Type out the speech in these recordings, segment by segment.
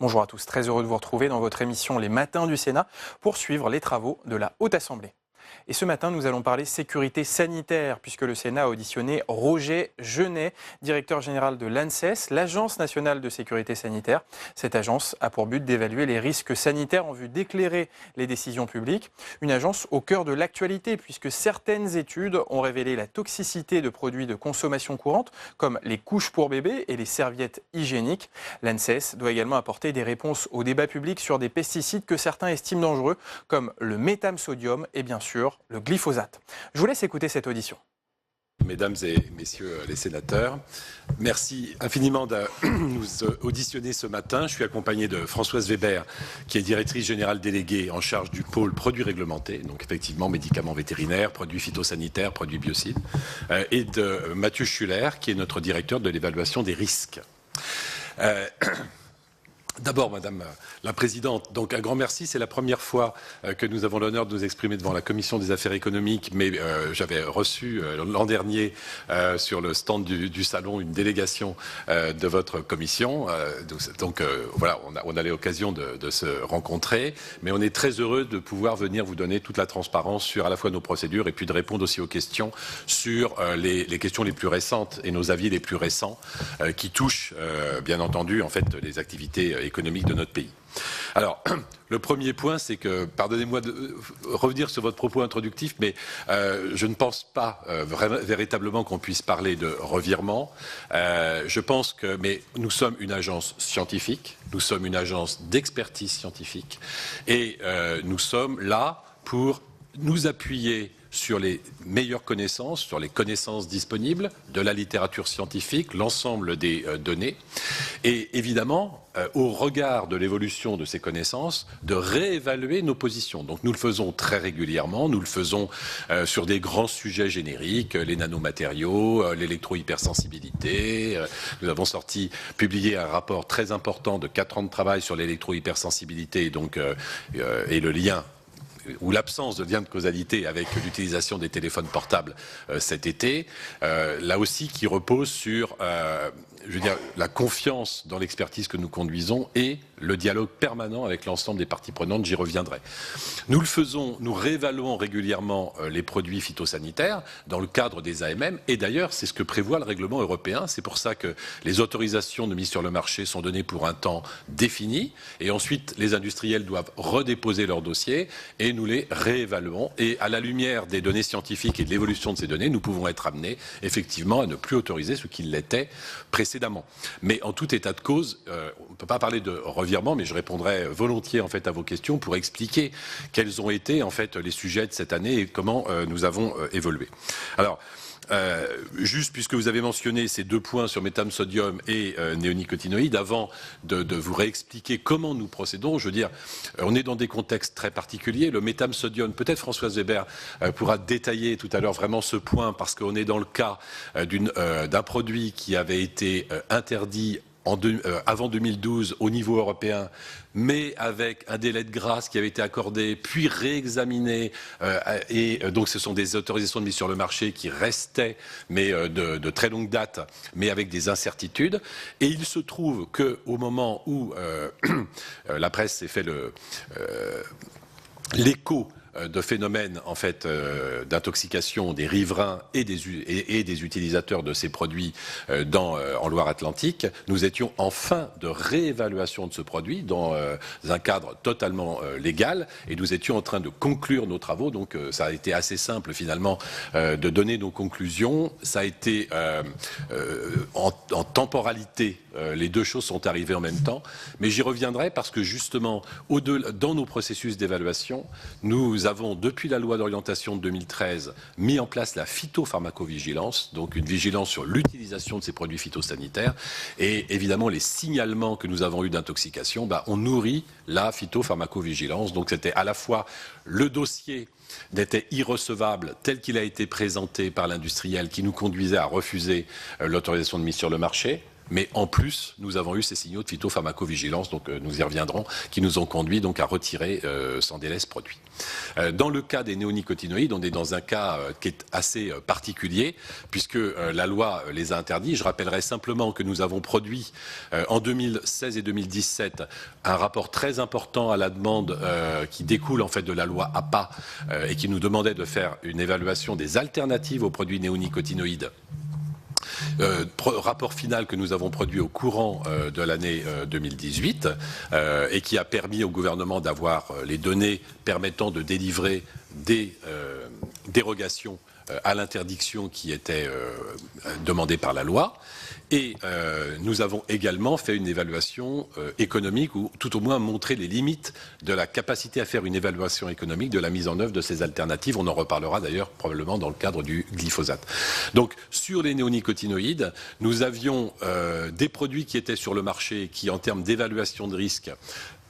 Bonjour à tous, très heureux de vous retrouver dans votre émission Les Matins du Sénat pour suivre les travaux de la Haute Assemblée. Et ce matin, nous allons parler sécurité sanitaire, puisque le Sénat a auditionné Roger Genet, directeur général de l'ANSES, l'Agence nationale de sécurité sanitaire. Cette agence a pour but d'évaluer les risques sanitaires en vue d'éclairer les décisions publiques. Une agence au cœur de l'actualité, puisque certaines études ont révélé la toxicité de produits de consommation courante, comme les couches pour bébés et les serviettes hygiéniques. L'ANSES doit également apporter des réponses au débat public sur des pesticides que certains estiment dangereux, comme le métham-sodium et bien sûr le glyphosate. Je vous laisse écouter cette audition. Mesdames et messieurs les sénateurs, merci infiniment de nous auditionner ce matin. Je suis accompagné de Françoise Weber, qui est directrice générale déléguée en charge du pôle produits réglementés, donc effectivement médicaments vétérinaires, produits phytosanitaires, produits biocides, et de Mathieu Schuller, qui est notre directeur de l'évaluation des risques. D'abord, Madame la Présidente, donc un grand merci. C'est la première fois que nous avons l'honneur de nous exprimer devant la Commission des affaires économiques, mais j'avais reçu l'an dernier sur le stand du salon une délégation de votre commission. Donc voilà, on a l'occasion de se rencontrer, mais on est très heureux de pouvoir venir vous donner toute la transparence sur à la fois nos procédures et puis de répondre aussi aux questions sur les questions les plus récentes et nos avis les plus récents qui touchent bien entendu en fait les activités économique de notre pays. Alors, le premier point, c'est que, pardonnez-moi de revenir sur votre propos introductif, mais je ne pense pas véritablement qu'on puisse parler de revirement. Je pense que, mais nous sommes une agence scientifique, nous sommes une agence d'expertise scientifique, et nous sommes là pour nous appuyer sur les meilleures connaissances, sur les connaissances disponibles de la littérature scientifique, l'ensemble des données, et évidemment, au regard de l'évolution de ces connaissances, de réévaluer nos positions. Donc nous le faisons très régulièrement, nous le faisons sur des grands sujets génériques, les nanomatériaux, l'électro-hypersensibilité. Nous avons publié un rapport très important de 4 ans de travail sur l'électro-hypersensibilité et le lien ou l'absence de lien de causalité avec l'utilisation des téléphones portables cet été, là aussi qui repose sur la confiance dans l'expertise que nous conduisons et le dialogue permanent avec l'ensemble des parties prenantes, j'y reviendrai. Nous le faisons, nous réévaluons régulièrement les produits phytosanitaires dans le cadre des AMM et d'ailleurs c'est ce que prévoit le règlement européen, c'est pour ça que les autorisations de mise sur le marché sont données pour un temps défini et ensuite les industriels doivent redéposer leurs dossiers et nous les réévaluons et à la lumière des données scientifiques et de l'évolution de ces données, nous pouvons être amenés effectivement à ne plus autoriser ce qui l'était précédemment. Mais en tout état de cause, on ne peut pas parler de revirement, mais je répondrai volontiers en fait à vos questions pour expliquer quels ont été en fait les sujets de cette année et comment nous avons évolué. Alors, juste puisque vous avez mentionné ces 2 points sur métham-sodium et néonicotinoïdes, avant de vous réexpliquer comment nous procédons, je veux dire, on est dans des contextes très particuliers. Le métham-sodium, peut-être Françoise Weber pourra détailler tout à l'heure vraiment ce point, parce qu'on est dans le cas d'un produit qui avait été interdit avant 2012 au niveau européen, mais avec un délai de grâce qui avait été accordé, puis réexaminé, et donc ce sont des autorisations de mise sur le marché qui restaient, mais de très longue date, mais avec des incertitudes. Et il se trouve qu'au moment où la presse s'est fait l'écho de phénomènes en fait d'intoxication des riverains et des utilisateurs de ces produits en Loire-Atlantique, nous étions en fin de réévaluation de ce produit dans un cadre totalement légal et nous étions en train de conclure nos travaux. Donc ça a été assez simple finalement de donner nos conclusions. Ça a été en temporalité, les 2 choses sont arrivées en même temps, mais j'y reviendrai parce que justement dans nos processus d'évaluation, nous avons, depuis la loi d'orientation de 2013, mis en place la phytopharmacovigilance, donc une vigilance sur l'utilisation de ces produits phytosanitaires. Et évidemment, les signalements que nous avons eus d'intoxication, on nourrit la phytopharmacovigilance. Donc c'était à la fois le dossier n'était irrecevable tel qu'il a été présenté par l'industriel qui nous conduisait à refuser l'autorisation de mise sur le marché. Mais en plus, nous avons eu ces signaux de phytopharmacovigilance, donc nous y reviendrons, qui nous ont conduit donc à retirer sans délai ce produit. Dans le cas des néonicotinoïdes, on est dans un cas qui est assez particulier, puisque la loi les a interdits. Je rappellerai simplement que nous avons produit en 2016 et 2017 un rapport très important à la demande qui découle en fait de la loi APA et qui nous demandait de faire une évaluation des alternatives aux produits néonicotinoïdes. Rapport final que nous avons produit au courant de l'année 2018 et qui a permis au gouvernement d'avoir les données permettant de délivrer des dérogations à l'interdiction qui était demandée par la loi. Et nous avons également fait une évaluation économique, ou tout au moins montré les limites de la capacité à faire une évaluation économique de la mise en œuvre de ces alternatives. On en reparlera d'ailleurs probablement dans le cadre du glyphosate. Donc sur les néonicotinoïdes, nous avions des produits qui étaient sur le marché qui, en termes d'évaluation de risque,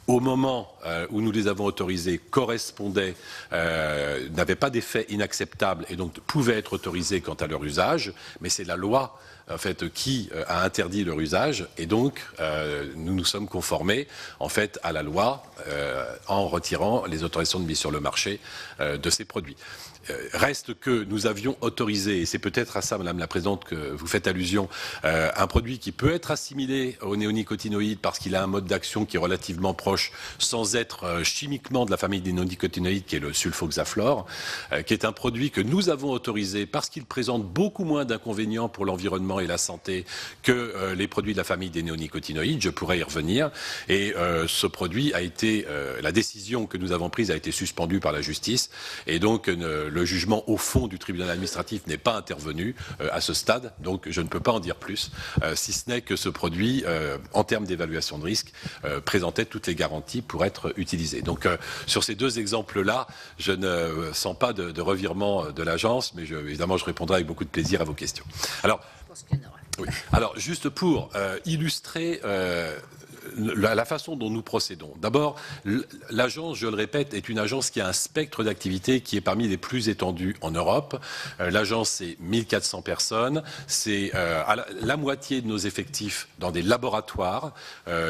au moment où nous les avons autorisés, correspondaient, n'avaient pas d'effet inacceptable et donc pouvaient être autorisés quant à leur usage, mais c'est la loi en fait, qui a interdit leur usage, et donc nous nous sommes conformés en fait à la loi en retirant les autorisations de mise sur le marché de ces produits. Reste que nous avions autorisé, et c'est peut-être à ça, Madame la Présidente, que vous faites allusion, un produit qui peut être assimilé aux néonicotinoïdes parce qu'il a un mode d'action qui est relativement proche, sans être chimiquement de la famille des néonicotinoïdes, qui est le sulfoxaflor, qui est un produit que nous avons autorisé parce qu'il présente beaucoup moins d'inconvénients pour l'environnement et la santé que les produits de la famille des néonicotinoïdes. Je pourrais y revenir. Et ce produit a été, la décision que nous avons prise a été suspendue par la justice, et donc le jugement au fond du tribunal administratif n'est pas intervenu à ce stade, donc je ne peux pas en dire plus, si ce n'est que ce produit, en termes d'évaluation de risque, présentait toutes les garanties pour être utilisé. Donc sur ces deux exemples-là, je ne sens pas de revirement de l'agence, mais évidemment je répondrai avec beaucoup de plaisir à vos questions. Alors, Je pense qu'il y en aura. oui. Alors juste pour illustrer la façon dont nous procédons. D'abord, l'agence, je le répète, est une agence qui a un spectre d'activité qui est parmi les plus étendus en Europe. L'agence, c'est 1400 personnes. C'est la moitié de nos effectifs dans des laboratoires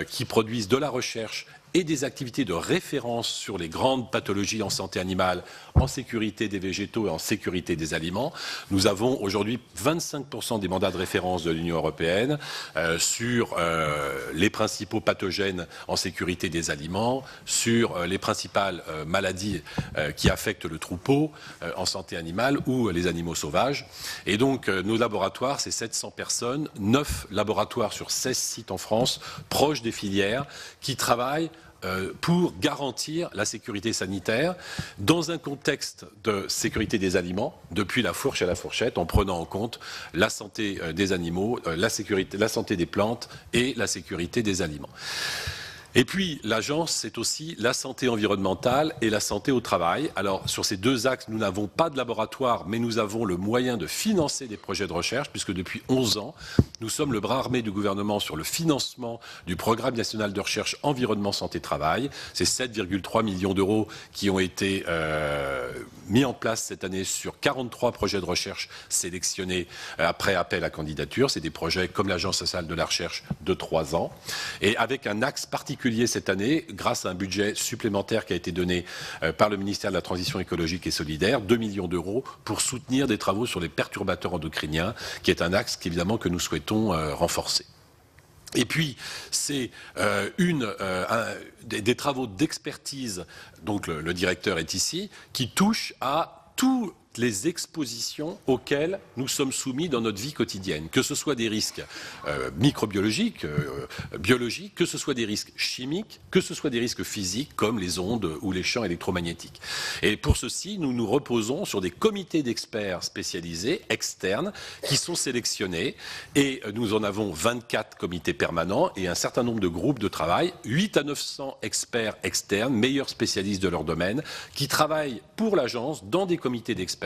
qui produisent de la recherche et des activités de référence sur les grandes pathologies en santé animale, en sécurité des végétaux et en sécurité des aliments. Nous avons aujourd'hui 25% des mandats de référence de l'Union européenne sur les principaux pathogènes en sécurité des aliments, sur les principales maladies qui affectent le troupeau en santé animale ou les animaux sauvages. Et donc nos laboratoires, c'est 700 personnes, 9 laboratoires sur 16 sites en France, proches des filières, qui travaillent pour garantir la sécurité sanitaire dans un contexte de sécurité des aliments, depuis la fourche à la fourchette, en prenant en compte la santé des animaux, la santé des plantes et la sécurité des aliments. Et puis, l'agence, c'est aussi la santé environnementale et la santé au travail. Alors, sur ces deux axes, nous n'avons pas de laboratoire, mais nous avons le moyen de financer des projets de recherche, puisque depuis 11 ans, nous sommes le bras armé du gouvernement sur le financement du programme national de recherche environnement, santé, travail. C'est 7,3 millions d'euros qui ont été mis en place cette année sur 43 projets de recherche sélectionnés après appel à candidature. C'est des projets comme l'Agence nationale de la recherche de 3 ans. Et avec un axe particulier cette année, grâce à un budget supplémentaire qui a été donné par le ministère de la Transition écologique et solidaire, 2 millions d'euros pour soutenir des travaux sur les perturbateurs endocriniens, qui est un axe qu'évidemment que nous souhaitons renforcer. Et puis, c'est des travaux d'expertise, donc le directeur est ici, qui touchent à toutes les expositions auxquelles nous sommes soumis dans notre vie quotidienne, que ce soit des risques microbiologiques, biologiques, que ce soit des risques chimiques, que ce soit des risques physiques comme les ondes ou les champs électromagnétiques. Et pour ceci, nous nous reposons sur des comités d'experts spécialisés, externes, qui sont sélectionnés, et nous en avons 24 comités permanents et un certain nombre de groupes de travail, 800 à 900 experts externes, meilleurs spécialistes de leur domaine, qui travaillent pour l'agence dans des comités d'experts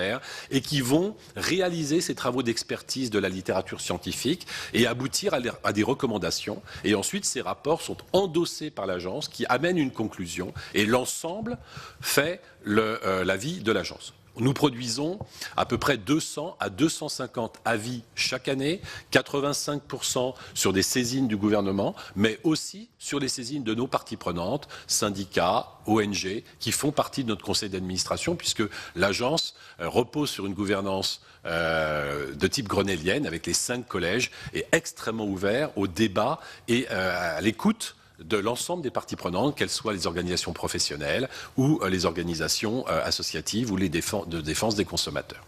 et qui vont réaliser ces travaux d'expertise de la littérature scientifique et aboutir à des recommandations. Et ensuite, ces rapports sont endossés par l'agence qui amène une conclusion et l'ensemble fait l'avis de l'agence. Nous produisons à peu près 200 à 250 avis chaque année, 85% sur des saisines du gouvernement, mais aussi sur les saisines de nos parties prenantes, syndicats, ONG, qui font partie de notre conseil d'administration, puisque l'agence repose sur une gouvernance de type grenellienne, avec les 5 collèges, et extrêmement ouvert au débat et à l'écoute de l'ensemble des parties prenantes, qu'elles soient les organisations professionnelles ou les organisations associatives ou les de défense des consommateurs.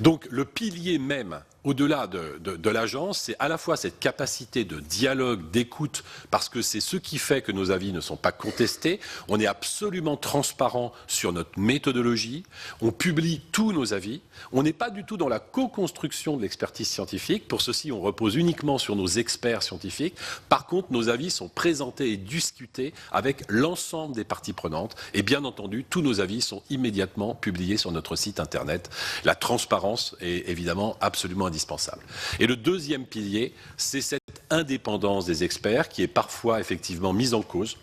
Donc le pilier même, au-delà de l'agence, c'est à la fois cette capacité de dialogue, d'écoute, parce que c'est ce qui fait que nos avis ne sont pas contestés. On est absolument transparent sur notre méthodologie. On publie tous nos avis. On n'est pas du tout dans la co-construction de l'expertise scientifique. Pour ceci, on repose uniquement sur nos experts scientifiques. Par contre, nos avis sont présentés et discutés avec l'ensemble des parties prenantes. Et bien entendu, tous nos avis sont immédiatement publiés sur notre site internet. La transparence est évidemment absolument indispensable. Et le deuxième pilier, c'est cette indépendance des experts qui est parfois effectivement mise en cause.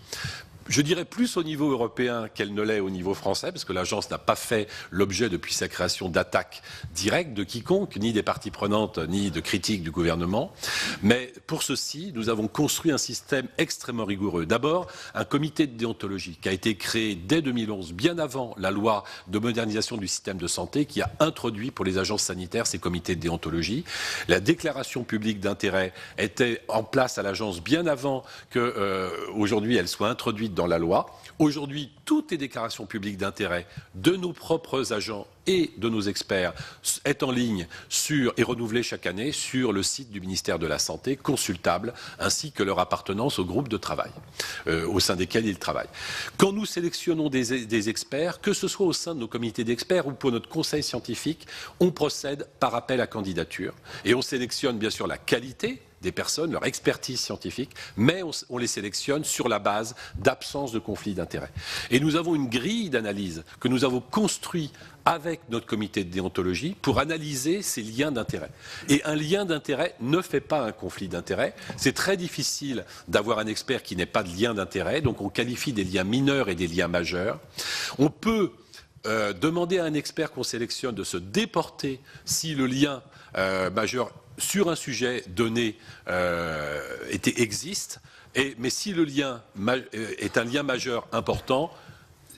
Je dirais plus au niveau européen qu'elle ne l'est au niveau français, parce que l'agence n'a pas fait l'objet depuis sa création d'attaques directes de quiconque, ni des parties prenantes, ni de critiques du gouvernement. Mais pour ceci, nous avons construit un système extrêmement rigoureux. D'abord, un comité de déontologie qui a été créé dès 2011, bien avant la loi de modernisation du système de santé, qui a introduit pour les agences sanitaires ces comités de déontologie. La déclaration publique d'intérêt était en place à l'agence bien avant qu'aujourd'hui elle soit introduite dans la loi. Aujourd'hui, toutes les déclarations publiques d'intérêt de nos propres agents et de nos experts est en ligne et renouvelée chaque année sur le site du ministère de la Santé, consultable, ainsi que leur appartenance au groupe de travail au sein desquels ils travaillent. Quand nous sélectionnons des experts, que ce soit au sein de nos comités d'experts ou pour notre conseil scientifique, on procède par appel à candidature et on sélectionne bien sûr la qualité des personnes, leur expertise scientifique, mais on les sélectionne sur la base d'absence de conflit d'intérêts. Et nous avons une grille d'analyse que nous avons construite avec notre comité de déontologie pour analyser ces liens d'intérêt. Et un lien d'intérêt ne fait pas un conflit d'intérêt. C'est très difficile d'avoir un expert qui n'ait pas de lien d'intérêt, donc on qualifie des liens mineurs et des liens majeurs. On peut demander à un expert qu'on sélectionne de se déporter si le lien majeur sur un sujet donné existe, mais si le lien est un lien majeur important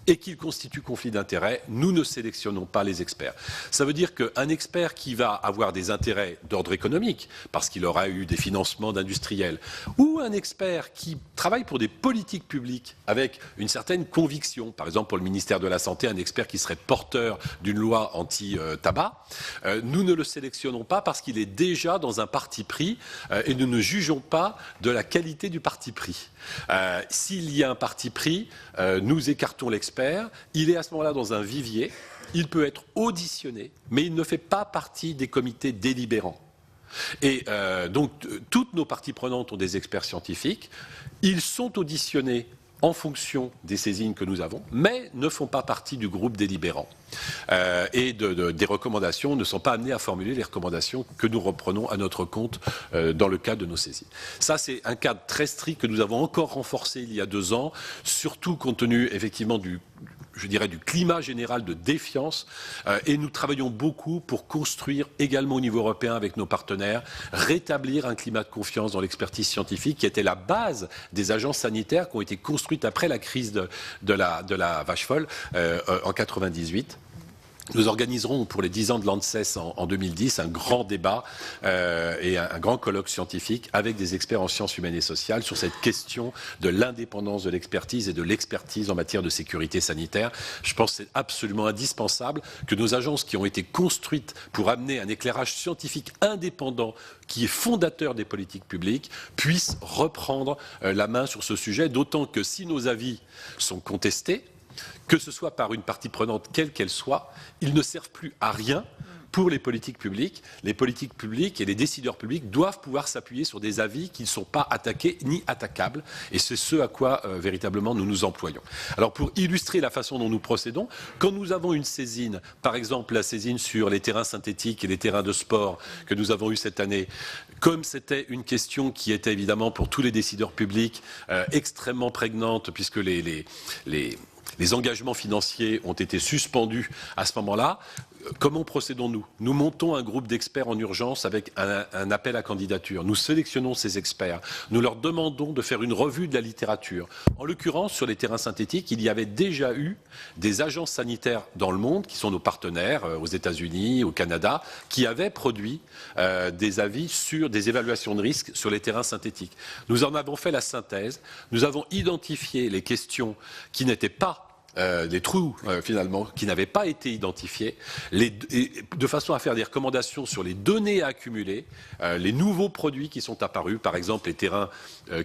et qu'il constitue conflit d'intérêts, nous ne sélectionnons pas les experts. Ça veut dire qu'un expert qui va avoir des intérêts d'ordre économique, parce qu'il aura eu des financements d'industriels, ou un expert qui travaille pour des politiques publiques avec une certaine conviction, par exemple pour le ministère de la Santé, un expert qui serait porteur d'une loi anti-tabac, nous ne le sélectionnons pas parce qu'il est déjà dans un parti pris et nous ne jugeons pas de la qualité du parti pris. S'il y a un parti pris, nous écartons l'expert. Il est à ce moment-là dans un vivier, il peut être auditionné, mais il ne fait pas partie des comités délibérants. Et donc, toutes nos parties prenantes ont des experts scientifiques, ils sont auditionnés en fonction des saisines que nous avons, mais ne font pas partie du groupe délibérant. Des recommandations ne sont pas amenés à formuler les recommandations que nous reprenons à notre compte dans le cadre de nos saisines. Ça, c'est un cadre très strict que nous avons encore renforcé il y a 2 ans, surtout compte tenu effectivement du climat général de défiance. Et nous travaillons beaucoup pour construire également au niveau européen avec nos partenaires, rétablir un climat de confiance dans l'expertise scientifique qui était la base des agences sanitaires qui ont été construites après la crise de la vache folle en 98. Nous organiserons pour les 10 ans de l'ANSES en 2010 un grand débat et un grand colloque scientifique avec des experts en sciences humaines et sociales sur cette question de l'indépendance de l'expertise et de l'expertise en matière de sécurité sanitaire. Je pense que c'est absolument indispensable que nos agences qui ont été construites pour amener un éclairage scientifique indépendant qui est fondateur des politiques publiques puissent reprendre la main sur ce sujet, d'autant que si nos avis sont contestés, que ce soit par une partie prenante quelle qu'elle soit, ils ne servent plus à rien pour les politiques publiques. Les politiques publiques et les décideurs publics doivent pouvoir s'appuyer sur des avis qui ne sont pas attaqués ni attaquables. Et c'est ce à quoi véritablement nous nous employons. Alors pour illustrer la façon dont nous procédons, quand nous avons une saisine, par exemple la saisine sur les terrains synthétiques et les terrains de sport que nous avons eu cette année, comme c'était une question qui était évidemment pour tous les décideurs publics extrêmement prégnante, puisque les Les engagements financiers ont été suspendus à ce moment-là. Comment procédons-nous? Nous montons un groupe d'experts en urgence avec un appel à candidature. Nous sélectionnons ces experts. Nous leur demandons de faire une revue de la littérature. En l'occurrence, sur les terrains synthétiques, il y avait déjà eu des agences sanitaires dans le monde, qui sont nos partenaires aux États-Unis, au Canada, qui avaient produit des avis sur des évaluations de risque sur les terrains synthétiques. Nous en avons fait la synthèse. Nous avons identifié les questions qui n'étaient pas les trous finalement qui n'avaient pas été identifiés, de façon à faire des recommandations sur les données à accumuler, les nouveaux produits qui sont apparus, par exemple les terrains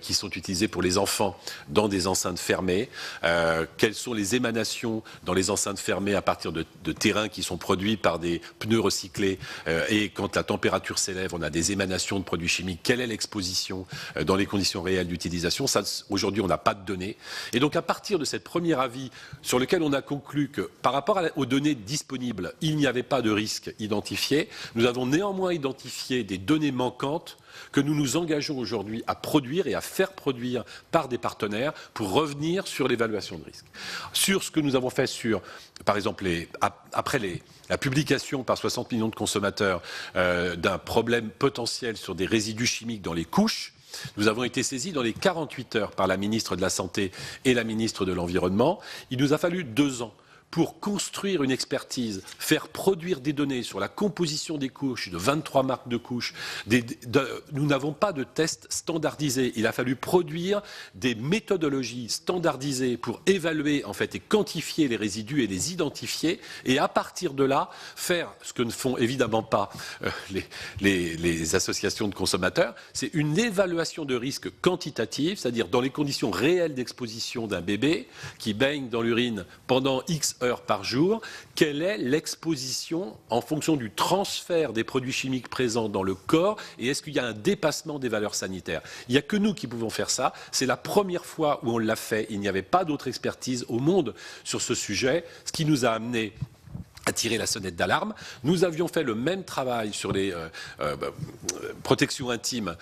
qui sont utilisés pour les enfants dans des enceintes fermées, quelles sont les émanations dans les enceintes fermées à partir de terrains qui sont produits par des pneus recyclés, et quand la température s'élève, on a des émanations de produits chimiques, quelle est l'exposition dans les conditions réelles d'utilisation. Ça, aujourd'hui, on n'a pas de données. Et donc à partir de cette premier avis sur lequel on a conclu que par rapport aux données disponibles, il n'y avait pas de risque identifié, nous avons néanmoins identifié des données manquantes que nous nous engageons aujourd'hui à produire et à faire produire par des partenaires pour revenir sur l'évaluation de risque. Sur ce que nous avons fait sur, par exemple, après la publication par 60 millions de consommateurs d'un problème potentiel sur des résidus chimiques dans les couches, nous avons été saisis dans les 48 heures par la ministre de la Santé et la ministre de l'Environnement. Il nous a fallu 2 ans pour construire une expertise, faire produire des données sur la composition des couches, de 23 marques de couches. Nous n'avons pas de tests standardisés. Il a fallu produire des méthodologies standardisées pour évaluer en fait et quantifier les résidus et les identifier. Et à partir de là, faire ce que ne font évidemment pas les associations de consommateurs, c'est une évaluation de risque quantitative, c'est-à-dire dans les conditions réelles d'exposition d'un bébé qui baigne dans l'urine pendant X heures par jour, quelle est l'exposition en fonction du transfert des produits chimiques présents dans le corps et est-ce qu'il y a un dépassement des valeurs sanitaires. Il n'y a que nous qui pouvons faire ça. C'est la première fois où on l'a fait. Il n'y avait pas d'autre expertise au monde sur ce sujet, ce qui nous a amené à tirer la sonnette d'alarme. Nous avions fait le même travail sur les protections intimes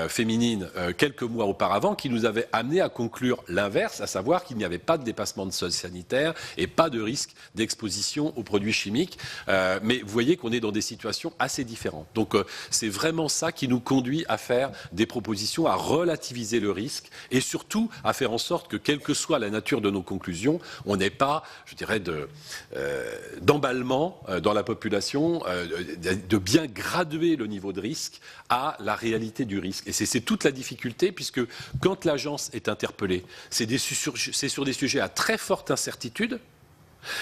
féminines quelques mois auparavant, qui nous avait amené à conclure l'inverse, à savoir qu'il n'y avait pas de dépassement de seuil sanitaire et pas de risque d'exposition aux produits chimiques. Mais vous voyez qu'on est dans des situations assez différentes. Donc c'est vraiment ça qui nous conduit à faire des propositions, à relativiser le risque et surtout à faire en sorte que, quelle que soit la nature de nos conclusions, on n'ait pas, je dirais, d'emballement dans la population, de bien graduer le niveau de risque à la réalité du risque. Et c'est toute la difficulté, puisque quand l'agence est interpellée, c'est sur des sujets à très forte incertitude,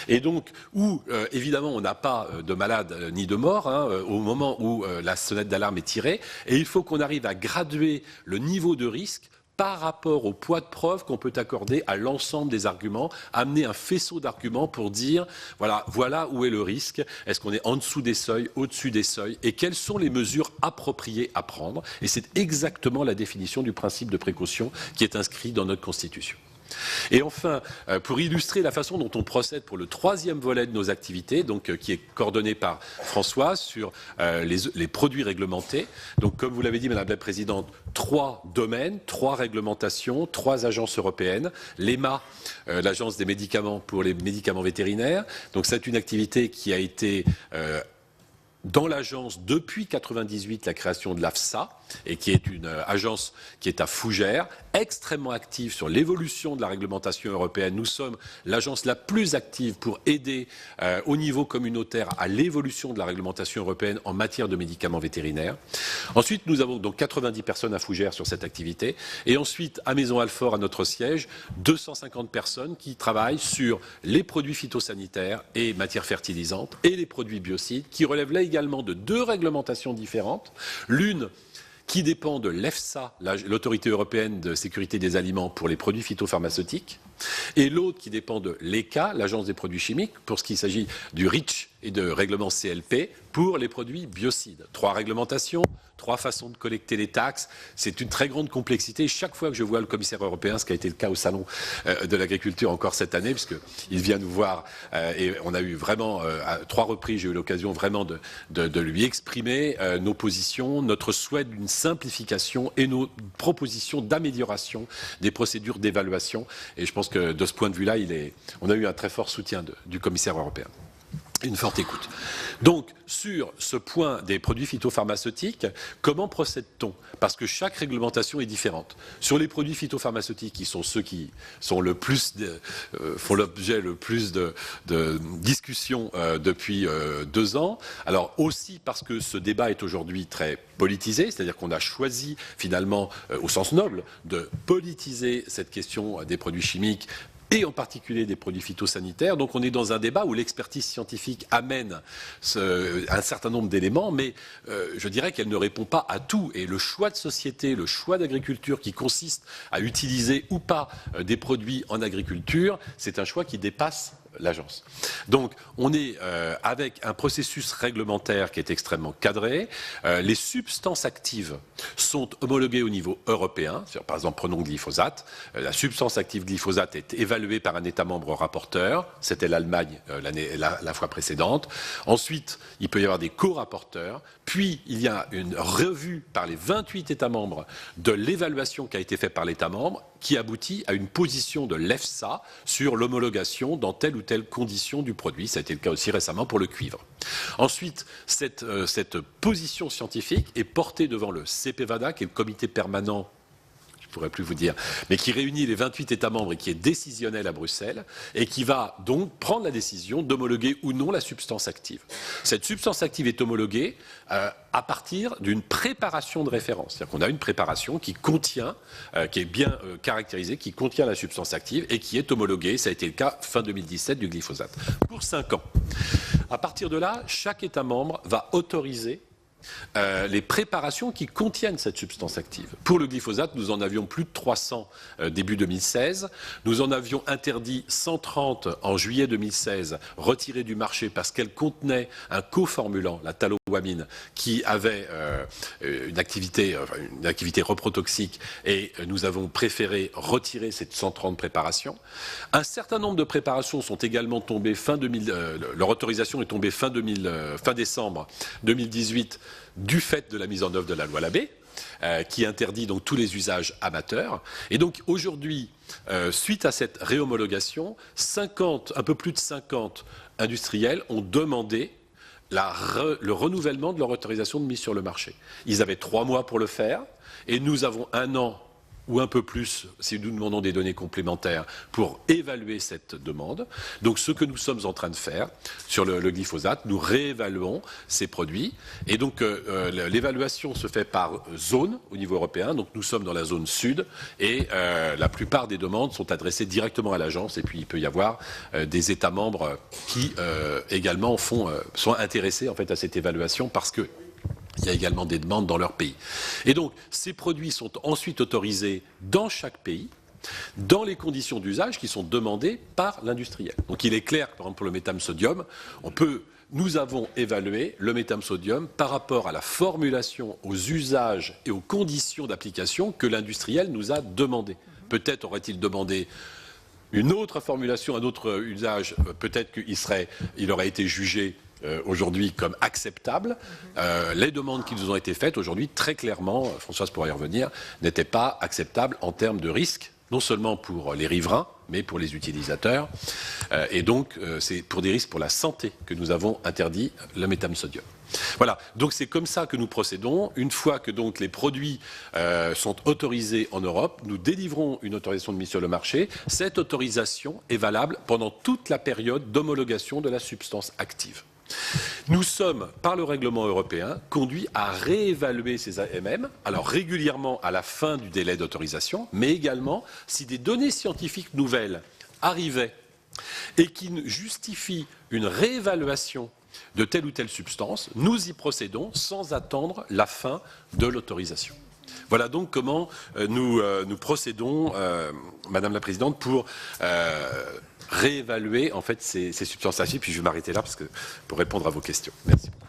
et donc où évidemment on n'a pas de malades ni de morts au moment où la sonnette d'alarme est tirée, et il faut qu'on arrive à graduer le niveau de risque par rapport au poids de preuve qu'on peut accorder à l'ensemble des arguments, amener un faisceau d'arguments pour dire voilà où est le risque, est-ce qu'on est en dessous des seuils, au-dessus des seuils, et quelles sont les mesures appropriées à prendre. Et c'est exactement la définition du principe de précaution qui est inscrit dans notre Constitution. Et enfin, pour illustrer la façon dont on procède pour le 3e volet de nos activités, donc qui est coordonné par François sur les produits réglementés. Donc, comme vous l'avez dit, Madame la Présidente, 3 domaines, 3 réglementations, 3 agences européennes. L'EMA, l'agence des médicaments pour les médicaments vétérinaires. Donc, c'est une activité qui a été dans l'agence depuis 1998, la création de l'AFSA, et qui est une agence qui est à Fougères, extrêmement active sur l'évolution de la réglementation européenne. Nous sommes l'agence la plus active pour aider au niveau communautaire à l'évolution de la réglementation européenne en matière de médicaments vétérinaires. Ensuite, nous avons donc 90 personnes à Fougères sur cette activité. Et ensuite, à Maisons-Alfort, à notre siège, 250 personnes qui travaillent sur les produits phytosanitaires et matières fertilisantes et les produits biocides, qui relèvent là également de 2 réglementations différentes. L'une qui dépend de l'EFSA, l'Autorité européenne de sécurité des aliments pour les produits phytopharmaceutiques, et l'autre qui dépend de l'ECHA, l'Agence des produits chimiques, pour ce qui s'agit du REACH et de règlement CLP pour les produits biocides. 3 réglementations, 3 façons de collecter les taxes. C'est une très grande complexité. Chaque fois que je vois le commissaire européen, ce qui a été le cas au Salon de l'agriculture encore cette année, puisqu'il vient nous voir et on a eu vraiment, à 3 reprises, j'ai eu l'occasion vraiment de lui exprimer nos positions, notre souhait d'une simplification et nos propositions d'amélioration des procédures d'évaluation. Et je pense pense que de ce point de vue-là, on a eu un très fort soutien du commissaire européen. Une forte écoute. Donc, sur ce point des produits phytopharmaceutiques, comment procède-t-on? Parce que chaque réglementation est différente. Sur les produits phytopharmaceutiques, qui sont ceux qui sont le plus font l'objet le plus de discussions depuis 2 ans. Alors aussi parce que ce débat est aujourd'hui très politisé, c'est-à-dire qu'on a choisi finalement, au sens noble, de politiser cette question des produits chimiques, et en particulier des produits phytosanitaires. Donc on est dans un débat où l'expertise scientifique amène un certain nombre d'éléments, mais je dirais qu'elle ne répond pas à tout. Et le choix de société, le choix d'agriculture qui consiste à utiliser ou pas des produits en agriculture, c'est un choix qui dépasse l'agence. Donc on est avec un processus réglementaire qui est extrêmement cadré. Les substances actives sont homologuées au niveau européen. Par exemple, prenons le glyphosate. La substance active glyphosate est évaluée par un État membre rapporteur. C'était l'Allemagne la fois précédente. Ensuite, il peut y avoir des co-rapporteurs. Puis, il y a une revue par les 28 États membres de l'évaluation qui a été faite par l'État membre, qui aboutit à une position de l'EFSA sur l'homologation dans telle ou telle condition du produit. Ça a été le cas aussi récemment pour le cuivre. Ensuite, cette position scientifique est portée devant le CPVADA, qui est le comité permanent, je ne pourrais plus vous dire, mais qui réunit les 28 États membres et qui est décisionnel à Bruxelles, et qui va donc prendre la décision d'homologuer ou non la substance active. Cette substance active est homologuée à partir d'une préparation de référence. C'est-à-dire qu'on a une préparation qui contient, qui est bien caractérisée, qui contient la substance active et qui est homologuée. Ça a été le cas fin 2017 du glyphosate. Pour 5 ans. À partir de là, chaque État membre va autoriser les préparations qui contiennent cette substance active. Pour le glyphosate, nous en avions plus de 300 début 2016. Nous en avions interdit 130 en juillet 2016, retirées du marché parce qu'elles contenaient un coformulant, la tallowamine, qui avait une activité reprotoxique, et nous avons préféré retirer ces 130 préparations. Un certain nombre de préparations sont également tombées leur autorisation est tombée fin décembre 2018 du fait de la mise en œuvre de la loi Labbé, qui interdit donc tous les usages amateurs. Et donc aujourd'hui, suite à cette réhomologation, un peu plus de 50 industriels ont demandé le renouvellement de leur autorisation de mise sur le marché. Ils avaient 3 mois pour le faire, et nous avons 1 an ou un peu plus, si nous demandons des données complémentaires, pour évaluer cette demande. Donc ce que nous sommes en train de faire sur le glyphosate, nous réévaluons ces produits. Et donc l'évaluation se fait par zone au niveau européen. Donc nous sommes dans la zone sud, et la plupart des demandes sont adressées directement à l'agence. Et puis il peut y avoir des États membres qui également sont intéressés en fait à cette évaluation, parce que il y a également des demandes dans leur pays. Et donc, ces produits sont ensuite autorisés dans chaque pays, dans les conditions d'usage qui sont demandées par l'industriel. Donc, il est clair que, par exemple, pour le métam-sodium, nous avons évalué le métam-sodium par rapport à la formulation, aux usages et aux conditions d'application que l'industriel nous a demandé. Peut-être aurait-il demandé une autre formulation, un autre usage, peut-être qu'il aurait été jugé aujourd'hui comme acceptable. Les demandes qui nous ont été faites aujourd'hui, très clairement, Françoise pourra y revenir, n'étaient pas acceptables en termes de risque, non seulement pour les riverains, mais pour les utilisateurs. Et donc, c'est pour des risques pour la santé que nous avons interdit le métam-sodium. Voilà, donc c'est comme ça que nous procédons. Une fois que donc les produits sont autorisés en Europe, nous délivrons une autorisation de mise sur le marché. Cette autorisation est valable pendant toute la période d'homologation de la substance active. Nous sommes, par le règlement européen, conduits à réévaluer ces AMM, alors régulièrement à la fin du délai d'autorisation, mais également si des données scientifiques nouvelles arrivaient et qui justifient une réévaluation de telle ou telle substance, nous y procédons sans attendre la fin de l'autorisation. Voilà donc comment nous procédons, Madame la Présidente, pour réévaluer en fait ces substances actives. Puis je vais m'arrêter là pour répondre à vos questions. Merci beaucoup.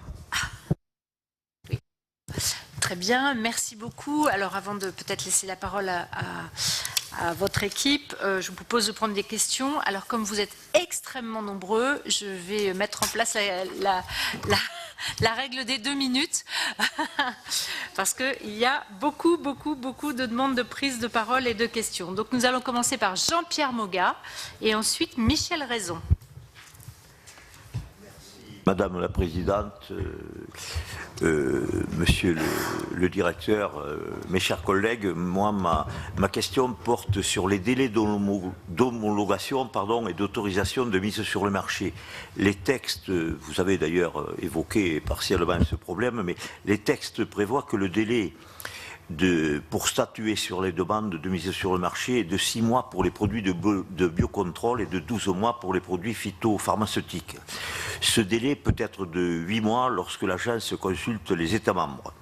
Oui. Très bien, merci beaucoup. Alors avant de peut-être laisser la parole à à votre équipe. Je vous propose de prendre des questions. Alors, comme vous êtes extrêmement nombreux, je vais mettre en place la règle des 2 minutes, parce qu'il y a beaucoup de demandes de prise de parole et de questions. Donc, nous allons commencer par Jean-Pierre Moga et ensuite Michel Raison. Madame la Présidente, Monsieur le Directeur, mes chers collègues, moi, ma question porte sur les délais d'homologation et d'autorisation de mise sur le marché. Les textes, vous avez d'ailleurs évoqué partiellement ce problème, mais les textes prévoient que le délai pour statuer sur les demandes de mise sur le marché est de 6 mois pour les produits de biocontrôle et de 12 mois pour les produits phytopharmaceutiques. Ce délai peut être de 8 mois lorsque l'agence consulte les États membres.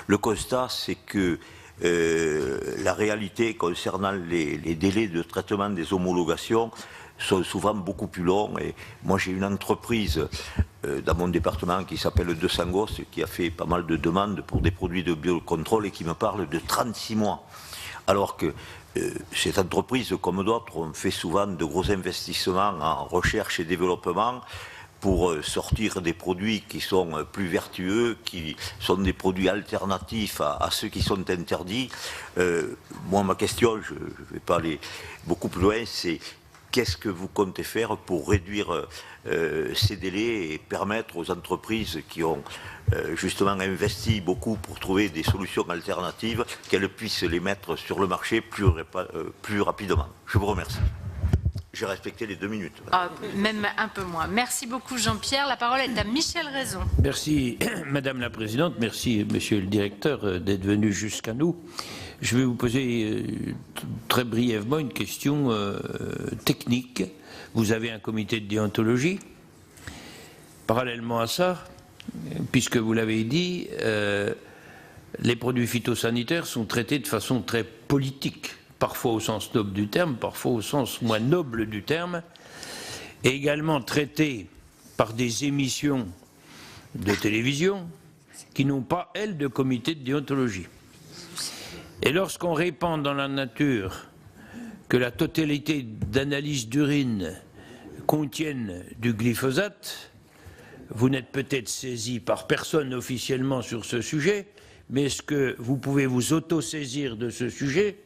Le constat, c'est que la réalité concernant les délais de traitement des homologations sont souvent beaucoup plus longs. Et moi, j'ai une entreprise dans mon département qui s'appelle De Sangos, qui a fait pas mal de demandes pour des produits de biocontrôle et qui me parle de 36 mois. Alors que cette entreprise, comme d'autres, on fait souvent de gros investissements en recherche et développement pour sortir des produits qui sont plus vertueux, qui sont des produits alternatifs à ceux qui sont interdits. Moi, ma question, je ne vais pas aller beaucoup plus loin, c'est qu'est-ce que vous comptez faire pour réduire ces délais et permettre aux entreprises qui ont justement investi beaucoup pour trouver des solutions alternatives, qu'elles puissent les mettre sur le marché plus rapidement. Je vous remercie. J'ai respecté les 2 minutes. Même un peu moins. Merci beaucoup Jean-Pierre. La parole est à Michel Raison. Merci Madame la Présidente, merci Monsieur le Directeur d'être venu jusqu'à nous. Je vais vous poser très brièvement une question technique. Vous avez un comité de déontologie. Parallèlement à ça, puisque vous l'avez dit, les produits phytosanitaires sont traités de façon très politique, parfois au sens noble du terme, parfois au sens moins noble du terme, et également traités par des émissions de télévision qui n'ont pas, elles, de comité de déontologie. Et lorsqu'on répand dans la nature que la totalité d'analyses d'urine contiennent du glyphosate, vous n'êtes peut-être saisi par personne officiellement sur ce sujet, mais est-ce que vous pouvez vous auto-saisir de ce sujet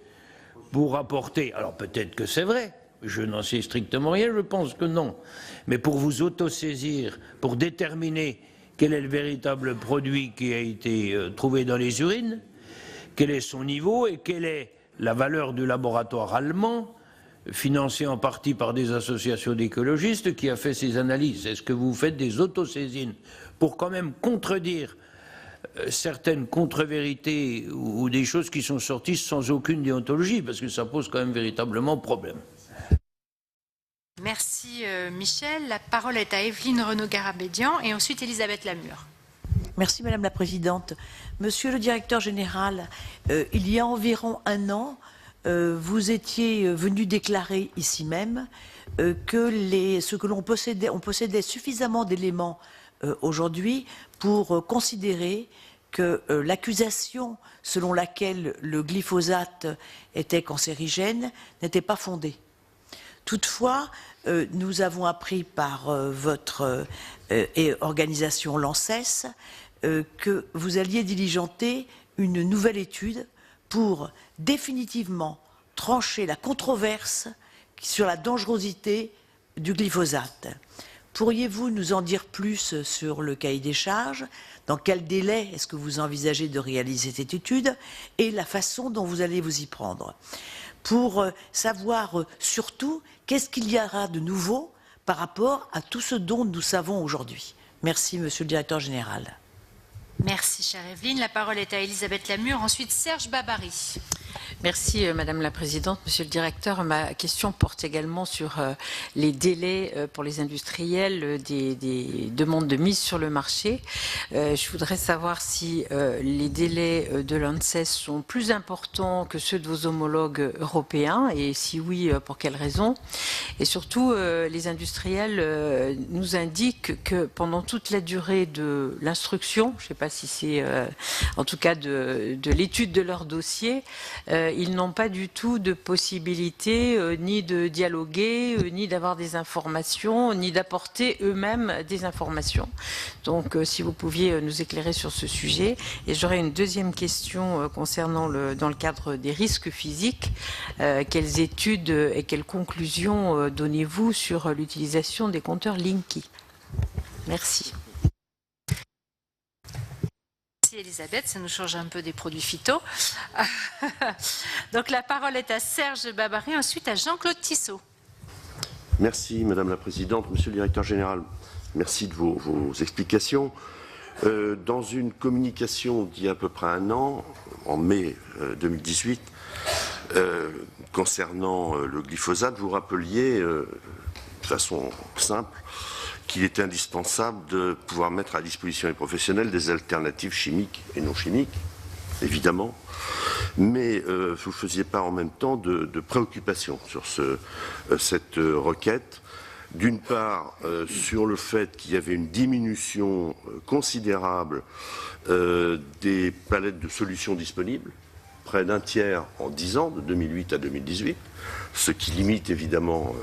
pour apporter, alors peut-être que c'est vrai, je n'en sais strictement rien, je pense que non, mais pour vous auto-saisir, pour déterminer quel est le véritable produit qui a été trouvé dans les urines, quel est son niveau et quelle est la valeur du laboratoire allemand, financé en partie par des associations d'écologistes, qui a fait ces analyses. Est-ce que vous faites des autosaisines pour quand même contredire certaines contre-vérités ou des choses qui sont sorties sans aucune déontologie, parce que ça pose quand même véritablement problème. Merci Michel. La parole est à Evelyne Renaud-Garabédian et ensuite Elisabeth Lamure. Merci Madame la Présidente. Monsieur le Directeur Général, il y a environ 1 an, vous étiez venu déclarer ici même que l'on possédait suffisamment d'éléments aujourd'hui pour considérer que l'accusation selon laquelle le glyphosate était cancérigène n'était pas fondée. Toutefois, nous avons appris par votre organisation l'ANSES que vous alliez diligenter une nouvelle étude pour définitivement trancher la controverse sur la dangerosité du glyphosate. Pourriez-vous nous en dire plus sur le cahier des charges? Dans quel délai est-ce que vous envisagez de réaliser cette étude et la façon dont vous allez vous y prendre? Pour savoir surtout qu'est-ce qu'il y aura de nouveau par rapport à tout ce dont nous savons aujourd'hui. Merci, Monsieur le Directeur Général. Merci, chère Evelyne. La parole est à Elisabeth Lamure, ensuite Serge Babary. Merci Madame la Présidente, Monsieur le Directeur. Ma question porte également sur les délais pour les industriels des demandes de mise sur le marché. Je voudrais savoir si les délais de l'ANSES sont plus importants que ceux de vos homologues européens et si oui, pour quelles raisons. Et surtout, les industriels nous indiquent que pendant toute la durée de l'instruction, je ne sais pas si c'est en tout cas de l'étude de leur dossier, ils n'ont pas du tout de possibilité ni de dialoguer, ni d'avoir des informations, ni d'apporter eux-mêmes des informations. Donc, si vous pouviez nous éclairer sur ce sujet. Et j'aurais une deuxième question concernant dans le cadre des risques physiques. Quelles études et quelles conclusions donnez-vous sur l'utilisation des compteurs Linky? Merci. Merci Elisabeth, ça nous change un peu des produits phyto. Donc la parole est à Serge Babary, ensuite à Jean-Claude Tissot. Merci Madame la Présidente, Monsieur le Directeur Général. Merci de vos explications. Dans une communication d'il y a à peu près un an, en mai 2018, concernant le glyphosate, vous rappeliez de façon simple qu'il était indispensable de pouvoir mettre à disposition des professionnels des alternatives chimiques et non chimiques, évidemment, mais vous ne faisiez pas en même temps de préoccupation sur cette requête. D'une part, sur le fait qu'il y avait une diminution considérable des palettes de solutions disponibles, près d'un tiers en 10 ans, de 2008 à 2018, ce qui limite évidemment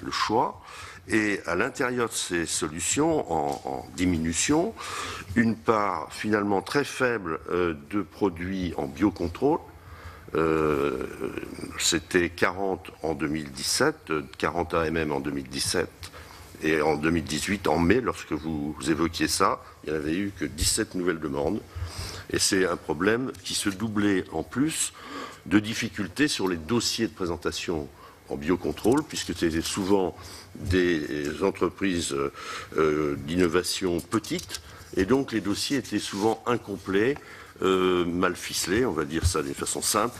le choix. Et à l'intérieur de ces solutions, en diminution, une part finalement très faible de produits en biocontrôle. C'était 40 en 2017, 40 AMM en 2017, et en 2018, en mai, lorsque vous évoquiez ça, il n'y avait eu que 17 nouvelles demandes. Et c'est un problème qui se doublait en plus de difficultés sur les dossiers de présentation en biocontrôle, puisque c'était souvent des entreprises d'innovation petites, et donc les dossiers étaient souvent incomplets, mal ficelés, on va dire ça d'une façon simple,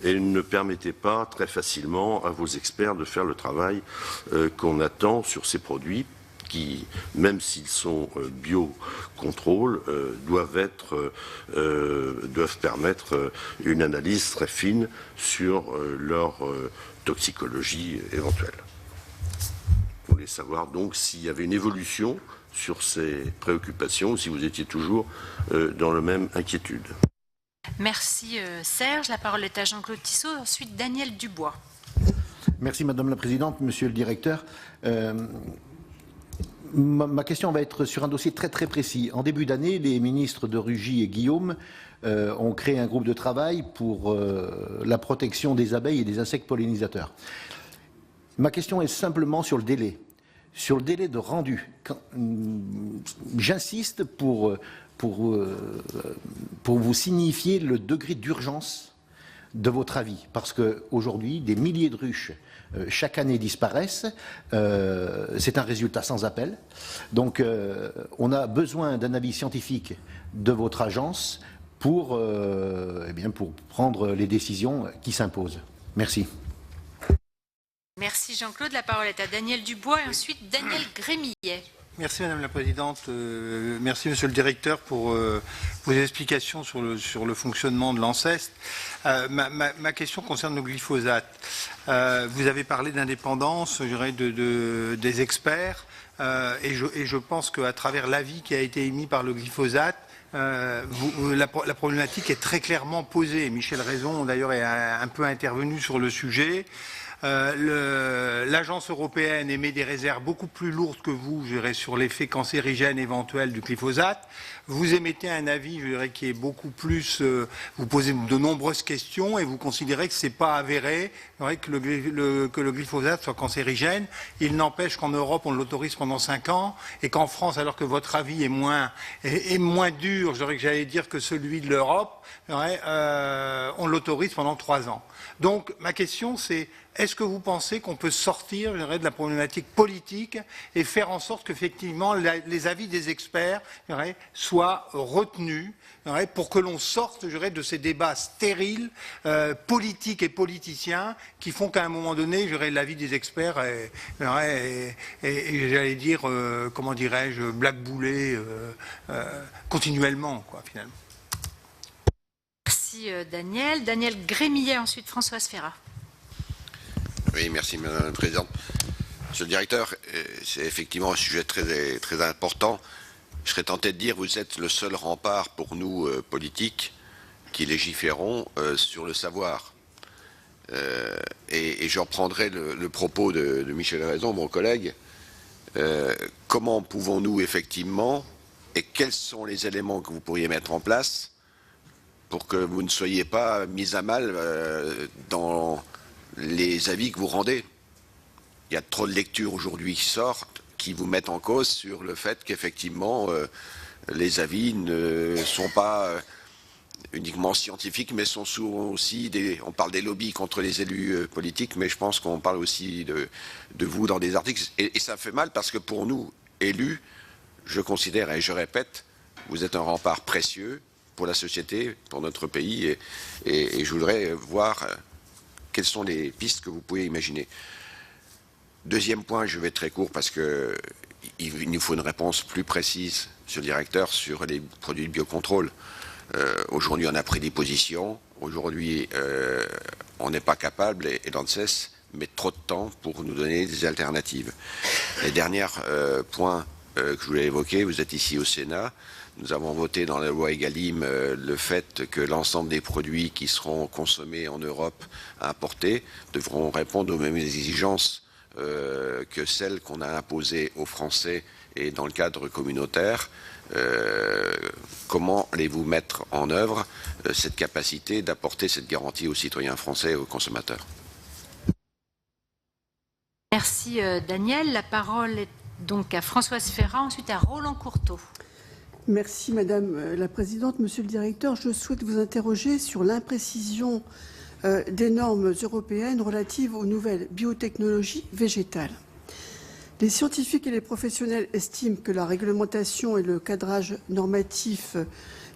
et ne permettaient pas très facilement à vos experts de faire le travail qu'on attend sur ces produits qui, même s'ils sont biocontrôle, doivent permettre une analyse très fine sur leur toxicologie éventuelle. Vous voulez savoir donc s'il y avait une évolution sur ces préoccupations ou si vous étiez toujours dans la même inquiétude. Merci Serge. La parole est à Jean-Claude Tissot, ensuite Daniel Dubois. Merci Madame la Présidente, Monsieur le Directeur. Ma question va être sur un dossier très précis. En début d'année, les ministres de Rugy et Guillaume ont créé un groupe de travail pour la protection des abeilles et des insectes pollinisateurs. Ma question est simplement sur le délai de rendu. J'insiste pour vous signifier le degré d'urgence de votre avis, parce qu'aujourd'hui, des milliers de ruches chaque année disparaissent. C'est un résultat sans appel. Donc, on a besoin d'un avis scientifique de votre agence pour prendre les décisions qui s'imposent. Merci. Merci Jean-Claude. La parole est à Daniel Dubois et ensuite Daniel Grémillet. Merci Madame la Présidente. Merci Monsieur le Directeur pour vos explications sur le fonctionnement de l'ANSES. Ma question concerne le glyphosate. Vous avez parlé d'indépendance, je dirais, des experts, et je pense qu'à travers l'avis qui a été émis par le glyphosate, la problématique est très clairement posée. Michel Raison, d'ailleurs, est un peu intervenu sur le sujet. L'agence européenne émet des réserves beaucoup plus lourdes que vous, je dirais, sur l'effet cancérigène éventuel du glyphosate. Vous émettez un avis, je dirais, qui est beaucoup plus... vous posez de nombreuses questions et vous considérez que ce n'est pas avéré, je dirais, que le glyphosate soit cancérigène. Il n'empêche qu'en Europe, on l'autorise pendant 5 ans et qu'en France, alors que votre avis est moins dur, je dirais que j'allais dire que celui de l'Europe, on l'autorise pendant 3 ans. Donc, ma question, c'est... Est-ce que vous pensez qu'on peut sortir, je dirais, de la problématique politique et faire en sorte qu'effectivement les avis des experts, je dirais, soient retenus, je dirais, pour que l'on sorte, je dirais, de ces débats stériles, politiques et politiciens, qui font qu'à un moment donné, je dirais, l'avis des experts est j'allais dire, comment dirais-je, blackboulé continuellement, quoi, finalement. Merci Daniel. Daniel Grémillet, ensuite Françoise Ferrat. Oui, merci Madame la Présidente. Monsieur le Directeur, c'est effectivement un sujet très important. Je serais tenté de dire que vous êtes le seul rempart pour nous, politiques, qui légiférons sur le savoir. et je reprendrai le propos de Michel Raison, mon collègue. Comment pouvons-nous effectivement, et quels sont les éléments que vous pourriez mettre en place pour que vous ne soyez pas mis à mal dans les avis que vous rendez? Il y a trop de lectures aujourd'hui qui sortent, qui vous mettent en cause sur le fait qu'effectivement les avis ne sont pas uniquement scientifiques, mais sont souvent aussi on parle des lobbies contre les élus politiques, mais je pense qu'on parle aussi de vous dans des articles, et ça fait mal parce que pour nous, élus, je considère, et je répète, vous êtes un rempart précieux pour la société, pour notre pays, et je voudrais voir quelles sont les pistes que vous pouvez imaginer. Deuxième point, je vais être très court parce qu'il nous faut une réponse plus précise, Monsieur le Directeur, sur les produits de biocontrôle. Aujourd'hui, on a pris des positions. Aujourd'hui, on n'est pas capable, et l'ANSES met trop de temps pour nous donner des alternatives. Et dernier point que je voulais évoquer, vous êtes ici au Sénat. Nous avons voté dans la loi Egalim le fait que l'ensemble des produits qui seront consommés en Europe, importés, devront répondre aux mêmes exigences que celles qu'on a imposées aux Français et dans le cadre communautaire. Comment allez-vous mettre en œuvre cette capacité d'apporter cette garantie aux citoyens français et aux consommateurs? Merci Daniel. La parole est donc à Françoise Ferrat, ensuite à Roland Courteau. Merci Madame la Présidente. Monsieur le Directeur, je souhaite vous interroger sur l'imprécision des normes européennes relatives aux nouvelles biotechnologies végétales. Les scientifiques et les professionnels estiment que la réglementation et le cadrage normatif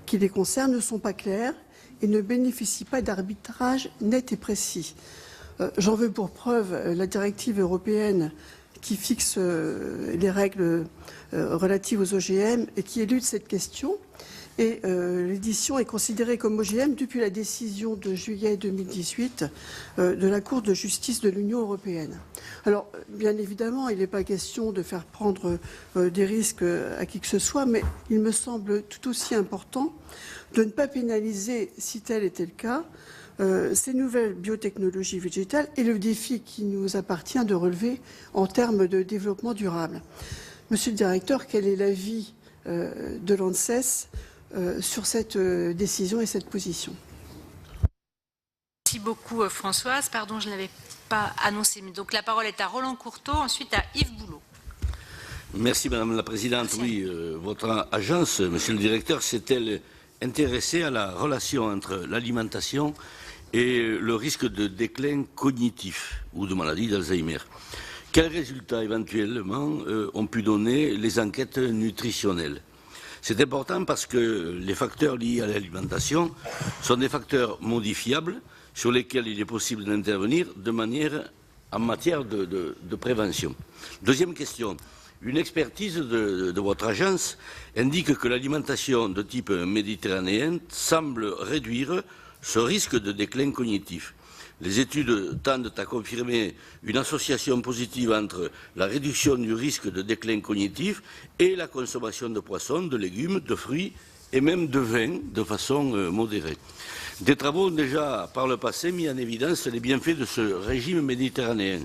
qui les concerne ne sont pas clairs et ne bénéficient pas d'arbitrage net et précis. J'en veux pour preuve la directive européenne qui fixe les règles relatives aux OGM et qui élude cette question. Et l'édition est considérée comme OGM depuis la décision de juillet 2018 de la Cour de justice de l'Union européenne. Alors, bien évidemment, il n'est pas question de faire prendre des risques à qui que ce soit, mais il me semble tout aussi important de ne pas pénaliser, si tel était le cas, ces nouvelles biotechnologies végétales et le défi qui nous appartient de relever en termes de développement durable. Monsieur le Directeur, quel est l'avis de l'ANSES sur cette décision et cette position? Merci beaucoup Françoise. Pardon, je ne l'avais pas annoncé. Mais donc la parole est à Roland Courteau, ensuite à Yves Boulot. Merci Madame la Présidente. Merci. Oui, votre agence, Monsieur le Directeur, s'est-elle intéressée à la relation entre l'alimentation et le risque de déclin cognitif ou de maladie d'Alzheimer? Quels résultats éventuellement ont pu donner les enquêtes nutritionnelles? C'est important parce que les facteurs liés à l'alimentation sont des facteurs modifiables sur lesquels il est possible d'intervenir en matière de prévention. Deuxième question. Une expertise de votre agence indique que l'alimentation de type méditerranéen semble réduire ce risque de déclin cognitif. Les études tendent à confirmer une association positive entre la réduction du risque de déclin cognitif et la consommation de poissons, de légumes, de fruits et même de vin de façon modérée. Des travaux ont déjà par le passé mis en évidence les bienfaits de ce régime méditerranéen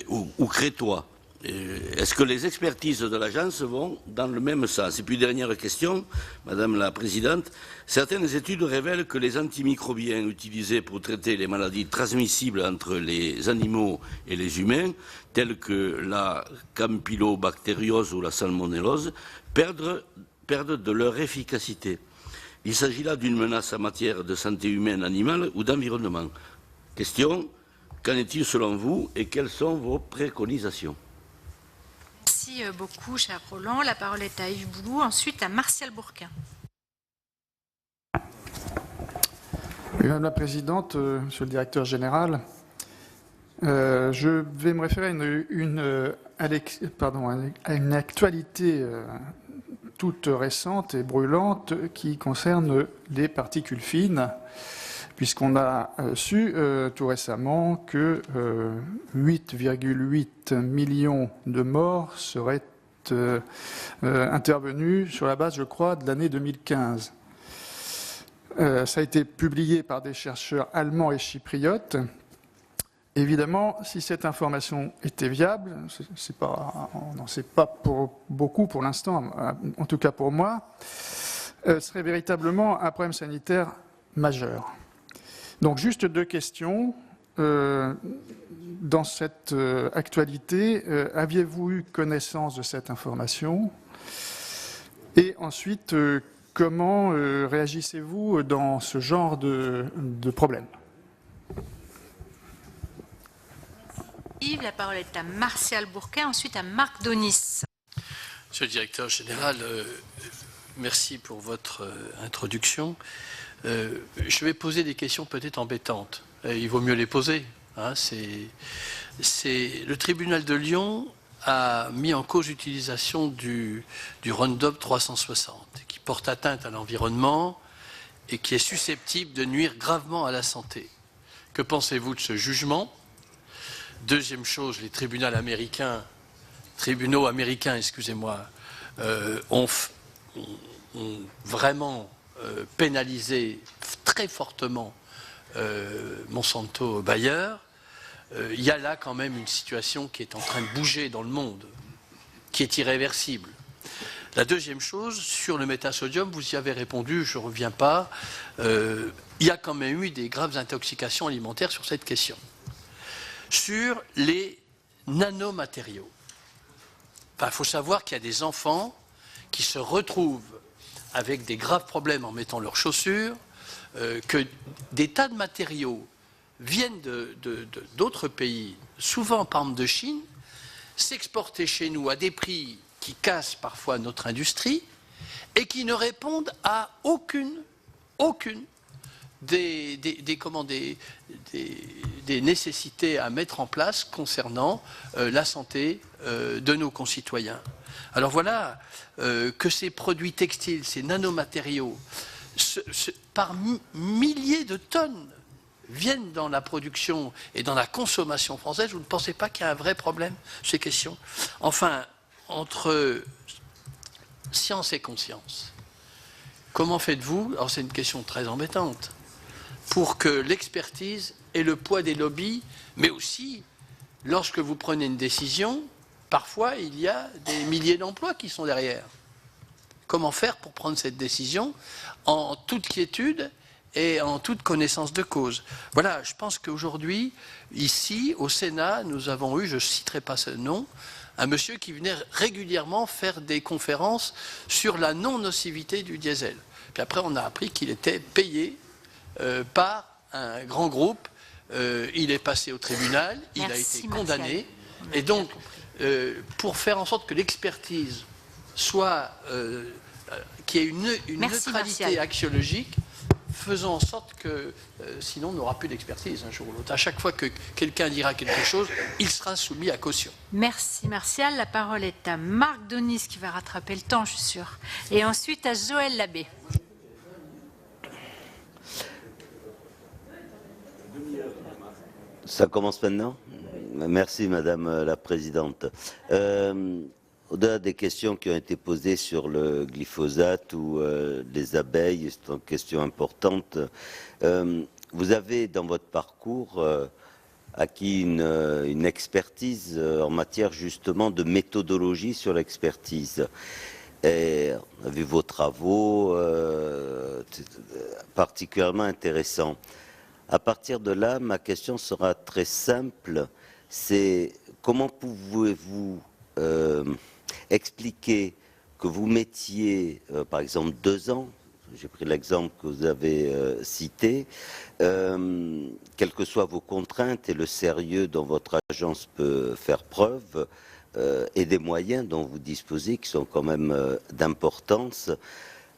ou crétois. Est-ce que les expertises de l'agence vont dans le même sens? Et puis dernière question, Madame la Présidente, certaines études révèlent que les antimicrobiens utilisés pour traiter les maladies transmissibles entre les animaux et les humains, telles que la campylobactériose ou la salmonellose, perdent de leur efficacité. Il s'agit là d'une menace en matière de santé humaine, animale ou d'environnement. Question, qu'en est-il selon vous et quelles sont vos préconisations? Merci beaucoup, cher Roland. La parole est à Yves Boulou, ensuite à Martial Bourquin. Madame la Présidente, Monsieur le Directeur Général, je vais me référer à une actualité toute récente et brûlante qui concerne les particules fines, puisqu'on a su tout récemment que 8,8 millions de morts seraient intervenus sur la base, je crois, de l'année 2015. Ça a été publié par des chercheurs allemands et chypriotes Évidemment, si cette information était viable, on n'en sait pas pour beaucoup pour l'instant, en tout cas pour moi, serait véritablement un problème sanitaire majeur. Donc juste 2 questions. Dans cette actualité, aviez-vous eu connaissance de cette information? Et ensuite, comment réagissez-vous dans ce genre de problème? La parole est à Martial Bourquin, ensuite à Marc Donis. Monsieur le directeur général, merci pour votre introduction. Je vais poser des questions peut-être embêtantes. Il vaut mieux les poser. Hein, le tribunal de Lyon a mis en cause l'utilisation du Roundup 360, qui porte atteinte à l'environnement et qui est susceptible de nuire gravement à la santé. Que pensez-vous de ce jugement? Deuxième chose, les tribunaux américains, ont vraiment pénalisé très fortement Monsanto Bayer. Il y a là quand même une situation qui est en train de bouger dans le monde, qui est irréversible. La deuxième chose, sur le métasodium, vous y avez répondu, je ne reviens pas. Il y a quand même eu des graves intoxications alimentaires sur cette question. Sur les nanomatériaux. Il faut savoir qu'il y a des enfants qui se retrouvent avec des graves problèmes en mettant leurs chaussures, que des tas de matériaux viennent d'autres pays, souvent par exemple de Chine, s'exporter chez nous à des prix qui cassent parfois notre industrie et qui ne répondent à aucune des nécessités à mettre en place concernant la santé de nos concitoyens. Alors voilà que ces produits textiles, ces nanomatériaux, par milliers de tonnes viennent dans la production et dans la consommation française. Vous ne pensez pas qu'il y a un vrai problème, ces questions? Enfin, entre science et conscience, comment faites-vous, alors c'est une question très embêtante, pour que l'expertise ait le poids des lobbies, mais aussi, lorsque vous prenez une décision, parfois il y a des milliers d'emplois qui sont derrière. Comment faire pour prendre cette décision en toute quiétude et en toute connaissance de cause? Voilà, je pense qu'aujourd'hui, ici, au Sénat, nous avons eu, je ne citerai pas ce nom, un monsieur qui venait régulièrement faire des conférences sur la non-nocivité du diesel. Puis après, on a appris qu'il était payé par un grand groupe. Il est passé au tribunal, il a été condamné. Et donc, pour faire en sorte que l'expertise soit, qu'il y ait une neutralité axiologique, faisons en sorte que, sinon on n'aura plus d'expertise un jour ou l'autre. À chaque fois que quelqu'un dira quelque chose, il sera soumis à caution. Merci Martial. La parole est à Marc Donis qui va rattraper le temps, je suis sûre. Et ensuite à Joël Labbé. Ça commence maintenant? Merci Madame la Présidente. Au-delà des questions qui ont été posées sur le glyphosate ou les abeilles, c'est une question importante. Vous avez dans votre parcours acquis une expertise en matière justement de méthodologie sur l'expertise. Et on a vu vos travaux particulièrement intéressants. À partir de là, ma question sera très simple. C'est comment pouvez-vous expliquer que vous mettiez, par exemple, 2 ans, j'ai pris l'exemple que vous avez cité, quelles que soient vos contraintes et le sérieux dont votre agence peut faire preuve, et des moyens dont vous disposez qui sont quand même d'importance,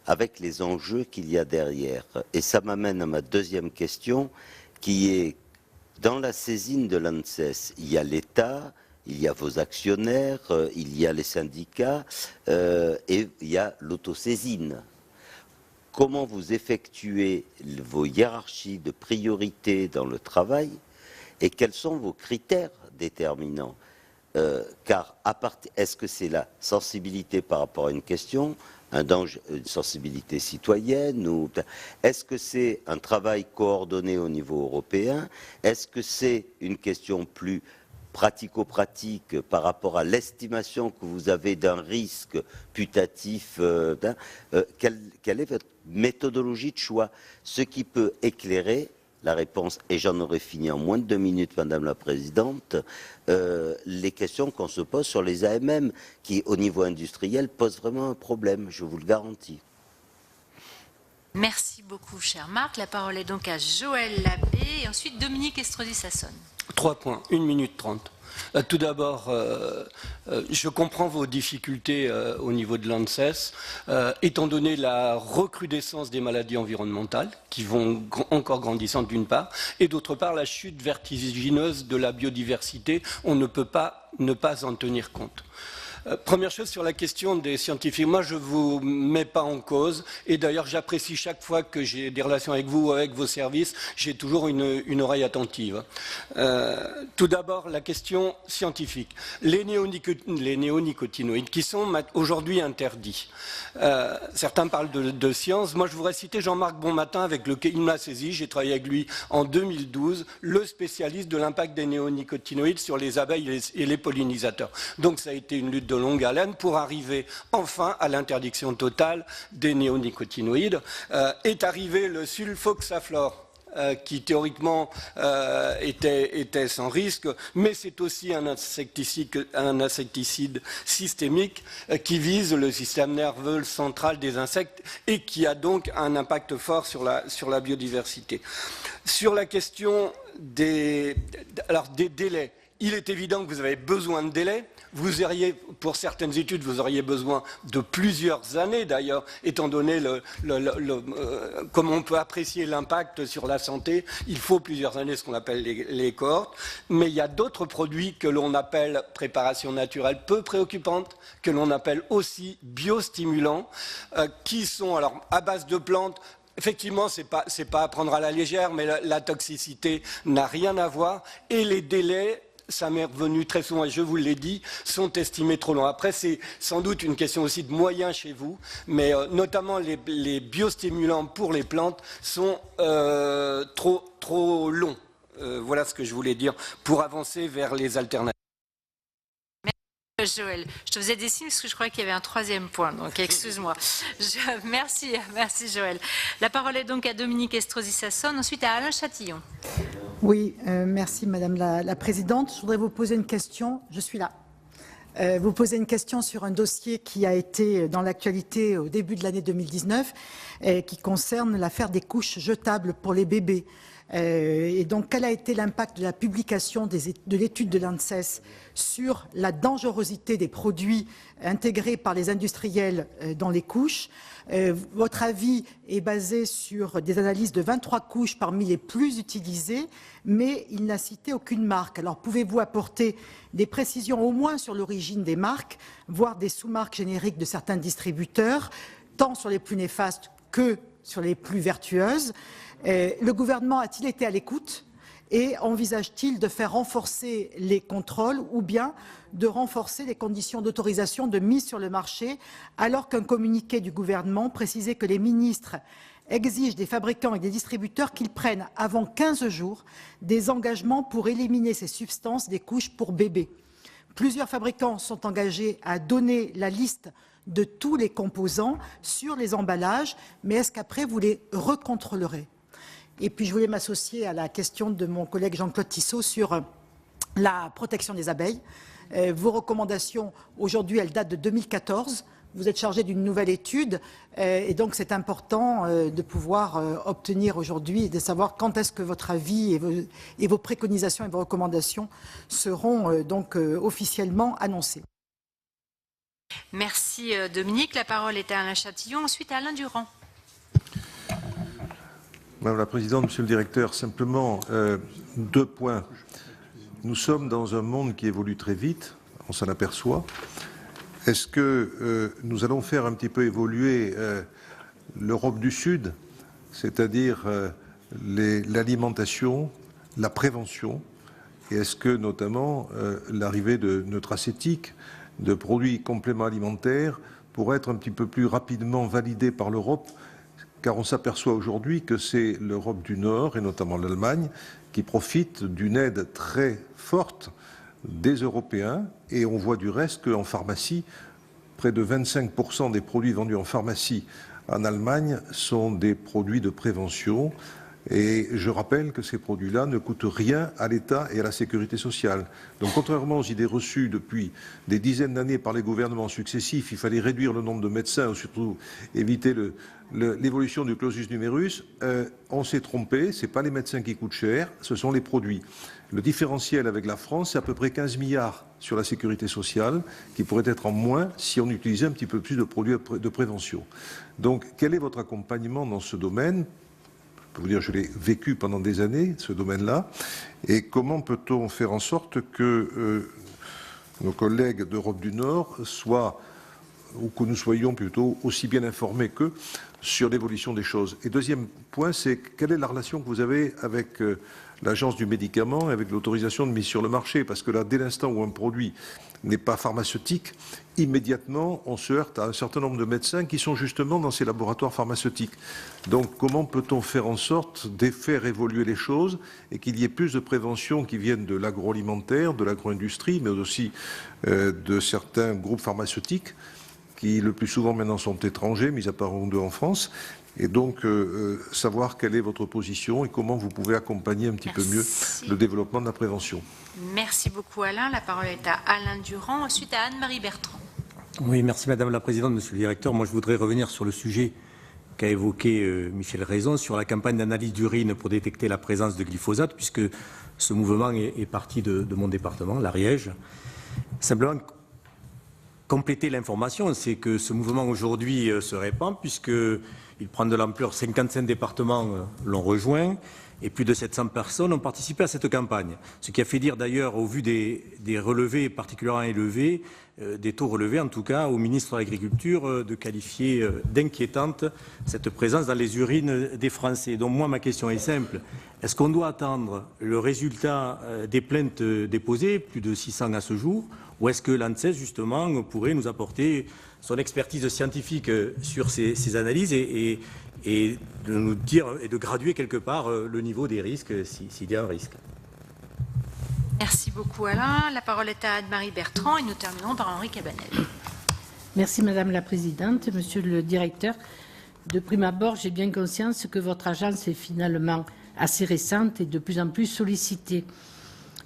avec les enjeux qu'il y a derrière. Et ça m'amène à ma deuxième question, qui est, dans la saisine de l'ANSES, il y a l'État, il y a vos actionnaires, il y a les syndicats, et il y a l'autosaisine. Comment vous effectuez vos hiérarchies de priorité dans le travail, et quels sont vos critères déterminants? car est-ce que c'est la sensibilité par rapport à une question, un danger, une sensibilité citoyenne, ou est-ce que c'est un travail coordonné au niveau européen? Est-ce que c'est une question plus pratico-pratique par rapport à l'estimation que vous avez d'un risque putatif? Quelle est votre méthodologie de choix? Ce qui peut éclairer la réponse, et j'en aurai fini en moins de 2 minutes, Madame la Présidente, les questions qu'on se pose sur les AMM, qui, au niveau industriel, posent vraiment un problème, je vous le garantis. Merci beaucoup, cher Marc. La parole est donc à Joël Labbé et ensuite Dominique Estrosi-Sassone. 3 points, 1 minute 30. Tout d'abord, je comprends vos difficultés au niveau de l'ANSES, étant donné la recrudescence des maladies environnementales, qui vont encore grandissantes d'une part, et d'autre part la chute vertigineuse de la biodiversité. On ne peut pas ne pas en tenir compte. Première chose sur la question des scientifiques, moi je ne vous mets pas en cause, et d'ailleurs j'apprécie chaque fois que j'ai des relations avec vous ou avec vos services, j'ai toujours une oreille attentive. Tout d'abord la question scientifique. Les néonicotinoïdes qui sont aujourd'hui interdits. Certains parlent de science, moi je voudrais citer Jean-Marc Bonmatin avec lequel il m'a saisi, j'ai travaillé avec lui en 2012, le spécialiste de l'impact des néonicotinoïdes sur les abeilles et les pollinisateurs. Donc ça a été une lutte de longue haleine pour arriver enfin à l'interdiction totale des néonicotinoïdes. Est arrivé le sulfoxaflor, qui théoriquement était sans risque, mais c'est aussi un insecticide systémique qui vise le système nerveux central des insectes et qui a donc un impact fort sur la biodiversité. Sur la question des délais, il est évident que vous avez besoin de délais. Vous auriez, pour certaines études, vous auriez besoin de plusieurs années d'ailleurs, étant donné comment on peut apprécier l'impact sur la santé. Il faut plusieurs années, ce qu'on appelle les cohortes. Mais il y a d'autres produits que l'on appelle préparation naturelle peu préoccupante, que l'on appelle aussi biostimulants, qui sont alors à base de plantes. Effectivement, c'est pas à prendre à la légère, mais la toxicité n'a rien à voir. Et les délais, ça m'est revenu très souvent, et je vous l'ai dit, sont estimés trop longs. Après, c'est sans doute une question aussi de moyens chez vous, mais notamment les biostimulants pour les plantes sont trop longs. Voilà ce que je voulais dire pour avancer vers les alternatives. Joël, je te faisais des signes parce que je croyais qu'il y avait un 3e point, donc excuse-moi. Merci Joël. La parole est donc à Dominique Estrosi-Sassone, ensuite à Alain Châtillon. Oui, merci Madame la Présidente. Je voudrais vous poser une question, je suis là. Vous poser une question sur un dossier qui a été dans l'actualité au début de l'année 2019, qui concerne l'affaire des couches jetables pour les bébés. Et donc, quel a été l'impact de la publication de l'étude de l'ANSES sur la dangerosité des produits intégrés par les industriels dans les couches? Votre avis est basé sur des analyses de 23 couches parmi les plus utilisées, mais il n'a cité aucune marque. Alors, pouvez-vous apporter des précisions au moins sur l'origine des marques, voire des sous-marques génériques de certains distributeurs, tant sur les plus néfastes que sur les plus vertueuses? Le gouvernement a-t-il été à l'écoute et envisage-t-il de faire renforcer les contrôles ou bien de renforcer les conditions d'autorisation de mise sur le marché, alors qu'un communiqué du gouvernement précisait que les ministres exigent des fabricants et des distributeurs qu'ils prennent avant 15 jours des engagements pour éliminer ces substances des couches pour bébés. Plusieurs fabricants sont engagés à donner la liste de tous les composants sur les emballages, mais est-ce qu'après vous les recontrôlerez? Et puis je voulais m'associer à la question de mon collègue Jean-Claude Tissot sur la protection des abeilles. Vos recommandations, aujourd'hui, elles datent de 2014. Vous êtes chargé d'une nouvelle étude et donc c'est important de pouvoir obtenir aujourd'hui et de savoir quand est-ce que votre avis et vos préconisations et vos recommandations seront donc officiellement annoncées. Merci Dominique. La parole est à Alain Châtillon, ensuite à Alain Durand. Madame la Présidente, Monsieur le Directeur, simplement 2 points. Nous sommes dans un monde qui évolue très vite, on s'en aperçoit. Est-ce que nous allons faire un petit peu évoluer l'Europe du Sud, c'est-à-dire l'alimentation, la prévention, Et est-ce que, notamment, l'arrivée de nutraceutiques, de produits compléments alimentaires, pourrait être un petit peu plus rapidement validée par l'Europe, car on s'aperçoit aujourd'hui que c'est l'Europe du Nord, et notamment l'Allemagne, qui profite d'une aide très forte des Européens, et on voit du reste qu'en pharmacie, près de 25% des produits vendus en pharmacie en Allemagne sont des produits de prévention. Et je rappelle que ces produits-là ne coûtent rien à l'État et à la sécurité sociale. Donc contrairement aux idées reçues depuis des dizaines d'années par les gouvernements successifs, il fallait réduire le nombre de médecins, ou surtout éviter l'évolution du clausus numerus, on s'est trompé, ce n'est pas les médecins qui coûtent cher, ce sont les produits. Le différentiel avec la France, c'est à peu près 15 milliards sur la sécurité sociale, qui pourrait être en moins si on utilisait un petit peu plus de produits de prévention. Donc quel est votre accompagnement dans ce domaine ? Je peux vous dire, je l'ai vécu pendant des années, ce domaine-là. Et comment peut-on faire en sorte que nos collègues d'Europe du Nord soient, ou que nous soyons plutôt aussi bien informés qu'eux sur l'évolution des choses? Et deuxième point, c'est quelle est la relation que vous avez avec l'Agence du médicament et avec l'autorisation de mise sur le marché? Parce que là, dès l'instant où un produit n'est pas pharmaceutique, immédiatement, on se heurte à un certain nombre de médecins qui sont justement dans ces laboratoires pharmaceutiques. Donc, comment peut-on faire en sorte de faire évoluer les choses et qu'il y ait plus de prévention qui viennent de l'agroalimentaire, de l'agro-industrie, mais aussi de certains groupes pharmaceutiques qui, le plus souvent maintenant, sont étrangers, mis à part un ou deux en France. Et donc, savoir quelle est votre position et comment vous pouvez accompagner un petit peu mieux le développement de la prévention. Merci beaucoup Alain. La parole est à Alain Durand, ensuite à Anne-Marie Bertrand. Oui, merci Madame la Présidente, Monsieur le Directeur. Moi, je voudrais revenir sur le sujet qu'a évoqué Michel Raison, sur la campagne d'analyse d'urine pour détecter la présence de glyphosate, puisque ce mouvement est parti de mon département, l'Ariège. Simplement, compléter l'information, c'est que ce mouvement aujourd'hui se répand, puisqu'il prend de l'ampleur. 55 départements l'ont rejoint et plus de 700 personnes ont participé à cette campagne. Ce qui a fait dire d'ailleurs, au vu des relevés particulièrement élevés, des taux relevés en tout cas, au ministre de l'Agriculture de qualifier d'inquiétante cette présence dans les urines des Français. Donc moi, ma question est simple. Est-ce qu'on doit attendre le résultat des plaintes déposées, plus de 600 à ce jour, ou est-ce que l'ANSES, justement, pourrait nous apporter son expertise scientifique sur ces analyses et de nous dire et de graduer quelque part le niveau des risques s'il y a un risque? Merci beaucoup Alain. La parole est à Anne-Marie Bertrand et nous terminons par Henri Cabanel. Merci Madame la Présidente, Monsieur le Directeur. De prime abord, j'ai bien conscience que votre agence est finalement assez récente et de plus en plus sollicitée.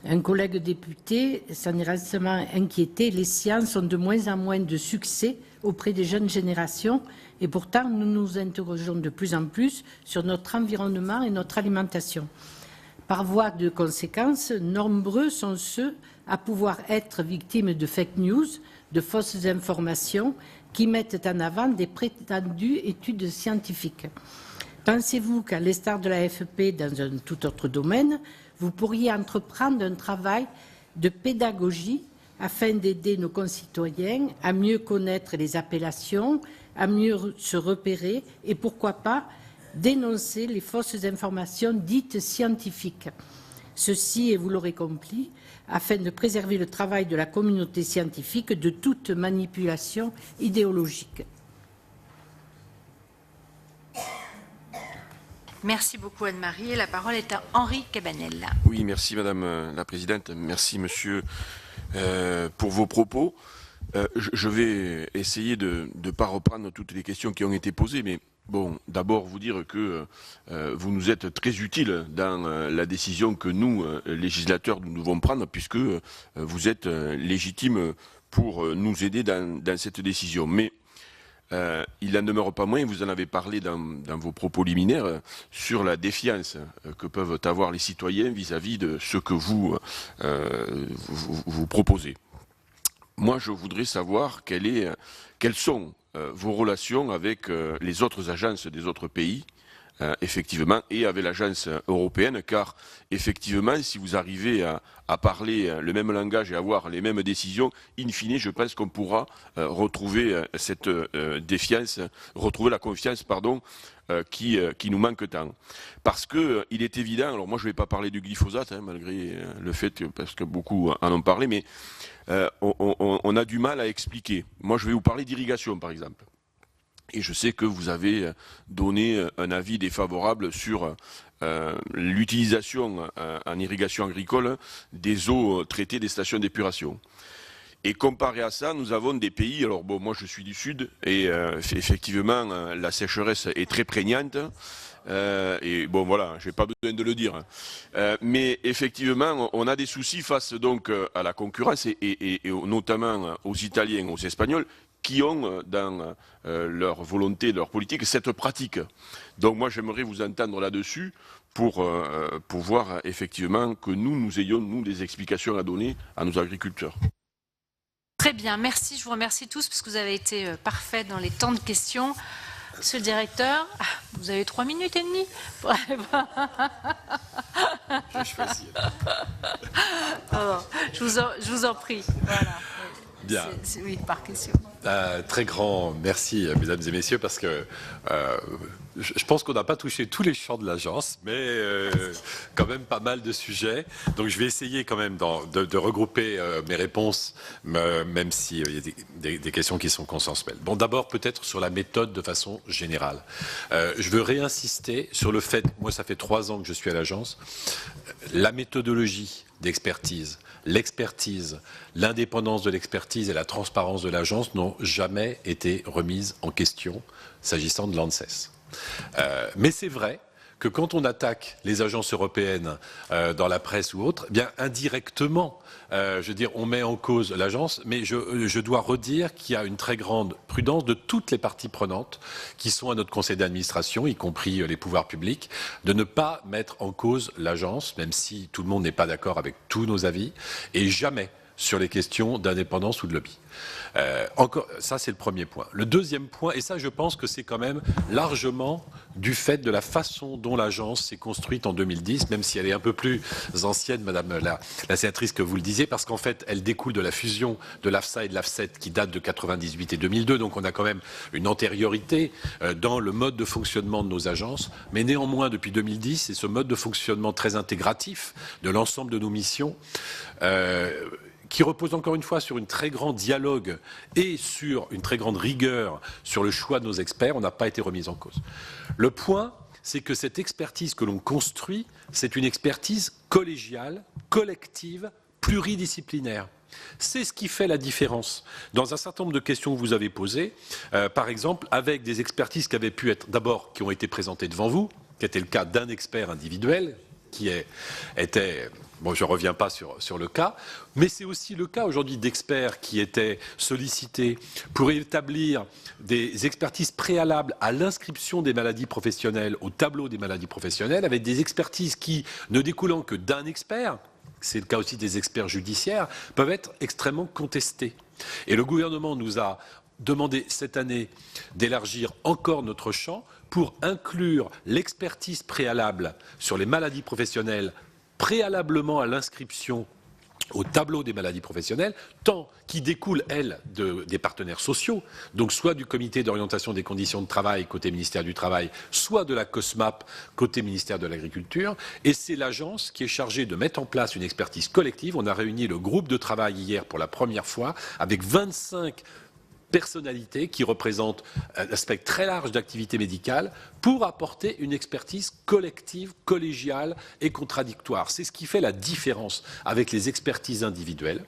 Un collègue député s'en est récemment inquiété. Les sciences ont de moins en moins de succès auprès des jeunes générations et pourtant nous nous interrogeons de plus en plus sur notre environnement et notre alimentation. Par voie de conséquence, nombreux sont ceux à pouvoir être victimes de fake news, de fausses informations qui mettent en avant des prétendues études scientifiques. Pensez-vous qu'à l'instar de l'AFP dans un tout autre domaine, vous pourriez entreprendre un travail de pédagogie afin d'aider nos concitoyens à mieux connaître les appellations, à mieux se repérer et pourquoi pas dénoncer les fausses informations dites scientifiques. Ceci, et vous l'aurez compris, afin de préserver le travail de la communauté scientifique de toute manipulation idéologique. Merci beaucoup Anne-Marie. La parole est à Henri Cabanel. Oui, merci Madame la Présidente. Merci Monsieur pour vos propos. Je vais essayer de ne pas reprendre toutes les questions qui ont été posées, mais bon, d'abord vous dire que vous nous êtes très utiles dans la décision que nous, législateurs, nous devons prendre, puisque vous êtes légitimes pour nous aider dans cette décision. Mais il n'en demeure pas moins, vous en avez parlé dans vos propos liminaires, sur la défiance que peuvent avoir les citoyens vis-à-vis de ce que vous proposez. Moi, je voudrais savoir quelles sont vos relations avec les autres agences des autres pays effectivement, et avec l'agence européenne, car effectivement, si vous arrivez à parler le même langage et avoir les mêmes décisions, in fine, je pense qu'on pourra retrouver cette défiance, retrouver la confiance, pardon, qui nous manque tant. Parce que il est évident, alors moi je ne vais pas parler du glyphosate, hein, malgré le fait que, parce que beaucoup en ont parlé, mais on a du mal à expliquer. Moi je vais vous parler d'irrigation par exemple. Et je sais que vous avez donné un avis défavorable sur l'utilisation en irrigation agricole des eaux traitées des stations d'épuration. Et comparé à ça, nous avons des pays, alors bon, moi je suis du Sud, et effectivement, la sécheresse est très prégnante, et bon voilà, j'ai pas besoin de le dire. Mais effectivement, on a des soucis face donc à la concurrence, et notamment aux Italiens, aux Espagnols, qui ont dans leur volonté, leur politique, cette pratique. Donc moi j'aimerais vous entendre là-dessus pour voir effectivement que nous ayons, nous, des explications à donner à nos agriculteurs. Très bien, merci. Je vous remercie tous parce que vous avez été parfaits dans les temps de questions. Monsieur le directeur, vous avez 3 minutes et demie. Je choisis. Je vous en prie. Voilà. Bien. Oui, par question. Très grand merci, mesdames et messieurs, parce que je pense qu'on n'a pas touché tous les champs de l'agence, mais quand même pas mal de sujets. Donc je vais essayer quand même de regrouper mes réponses, même s'il y a des questions qui sont consensuelles. Bon, d'abord peut-être sur la méthode de façon générale. Je veux réinsister sur le fait, moi ça fait 3 ans que je suis à l'agence, la méthodologie d'expertise, l'expertise, l'indépendance de l'expertise et la transparence de l'agence n'ont jamais été remises en question s'agissant de l'ANSES. Mais c'est vrai que quand on attaque les agences européennes dans la presse ou autre, eh bien indirectement, je veux dire, on met en cause l'agence, mais je dois redire qu'il y a une très grande prudence de toutes les parties prenantes qui sont à notre conseil d'administration, y compris les pouvoirs publics, de ne pas mettre en cause l'agence, même si tout le monde n'est pas d'accord avec tous nos avis, et jamais sur les questions d'indépendance ou de lobby. Encore, ça c'est le premier point. Le deuxième point, et ça je pense que c'est quand même largement du fait de la façon dont l'agence s'est construite en 2010, même si elle est un peu plus ancienne, madame la sénatrice, que vous le disiez, parce qu'en fait elle découle de la fusion de l'AFSA et de l'AFSET qui date de 98 et 2002, donc on a quand même une antériorité dans le mode de fonctionnement de nos agences, mais néanmoins depuis 2010, c'est ce mode de fonctionnement très intégratif de l'ensemble de nos missions qui repose encore une fois sur un très grand dialogue et sur une très grande rigueur sur le choix de nos experts, on n'a pas été remis en cause. Le point, c'est que cette expertise que l'on construit, c'est une expertise collégiale, collective, pluridisciplinaire. C'est ce qui fait la différence. Dans un certain nombre de questions que vous avez posées, par exemple, avec des expertises qui avaient pu être, d'abord, qui ont été présentées devant vous, qui était le cas d'un expert individuel, qui était... Bon, je ne reviens pas sur le cas, mais c'est aussi le cas aujourd'hui d'experts qui étaient sollicités pour établir des expertises préalables à l'inscription des maladies professionnelles au tableau des maladies professionnelles, avec des expertises qui, ne découlant que d'un expert, c'est le cas aussi des experts judiciaires, peuvent être extrêmement contestées. Et le gouvernement nous a demandé cette année d'élargir encore notre champ pour inclure l'expertise préalable sur les maladies professionnelles préalablement à l'inscription au tableau des maladies professionnelles, tant qui découle, elle, des partenaires sociaux, donc soit du comité d'orientation des conditions de travail côté ministère du Travail, soit de la COSMAP côté ministère de l'Agriculture, et c'est l'agence qui est chargée de mettre en place une expertise collective. On a réuni le groupe de travail hier pour la première fois, avec 25 personnalités qui représentent un spectre très large d'activités médicales pour apporter une expertise collective, collégiale et contradictoire. C'est ce qui fait la différence avec les expertises individuelles.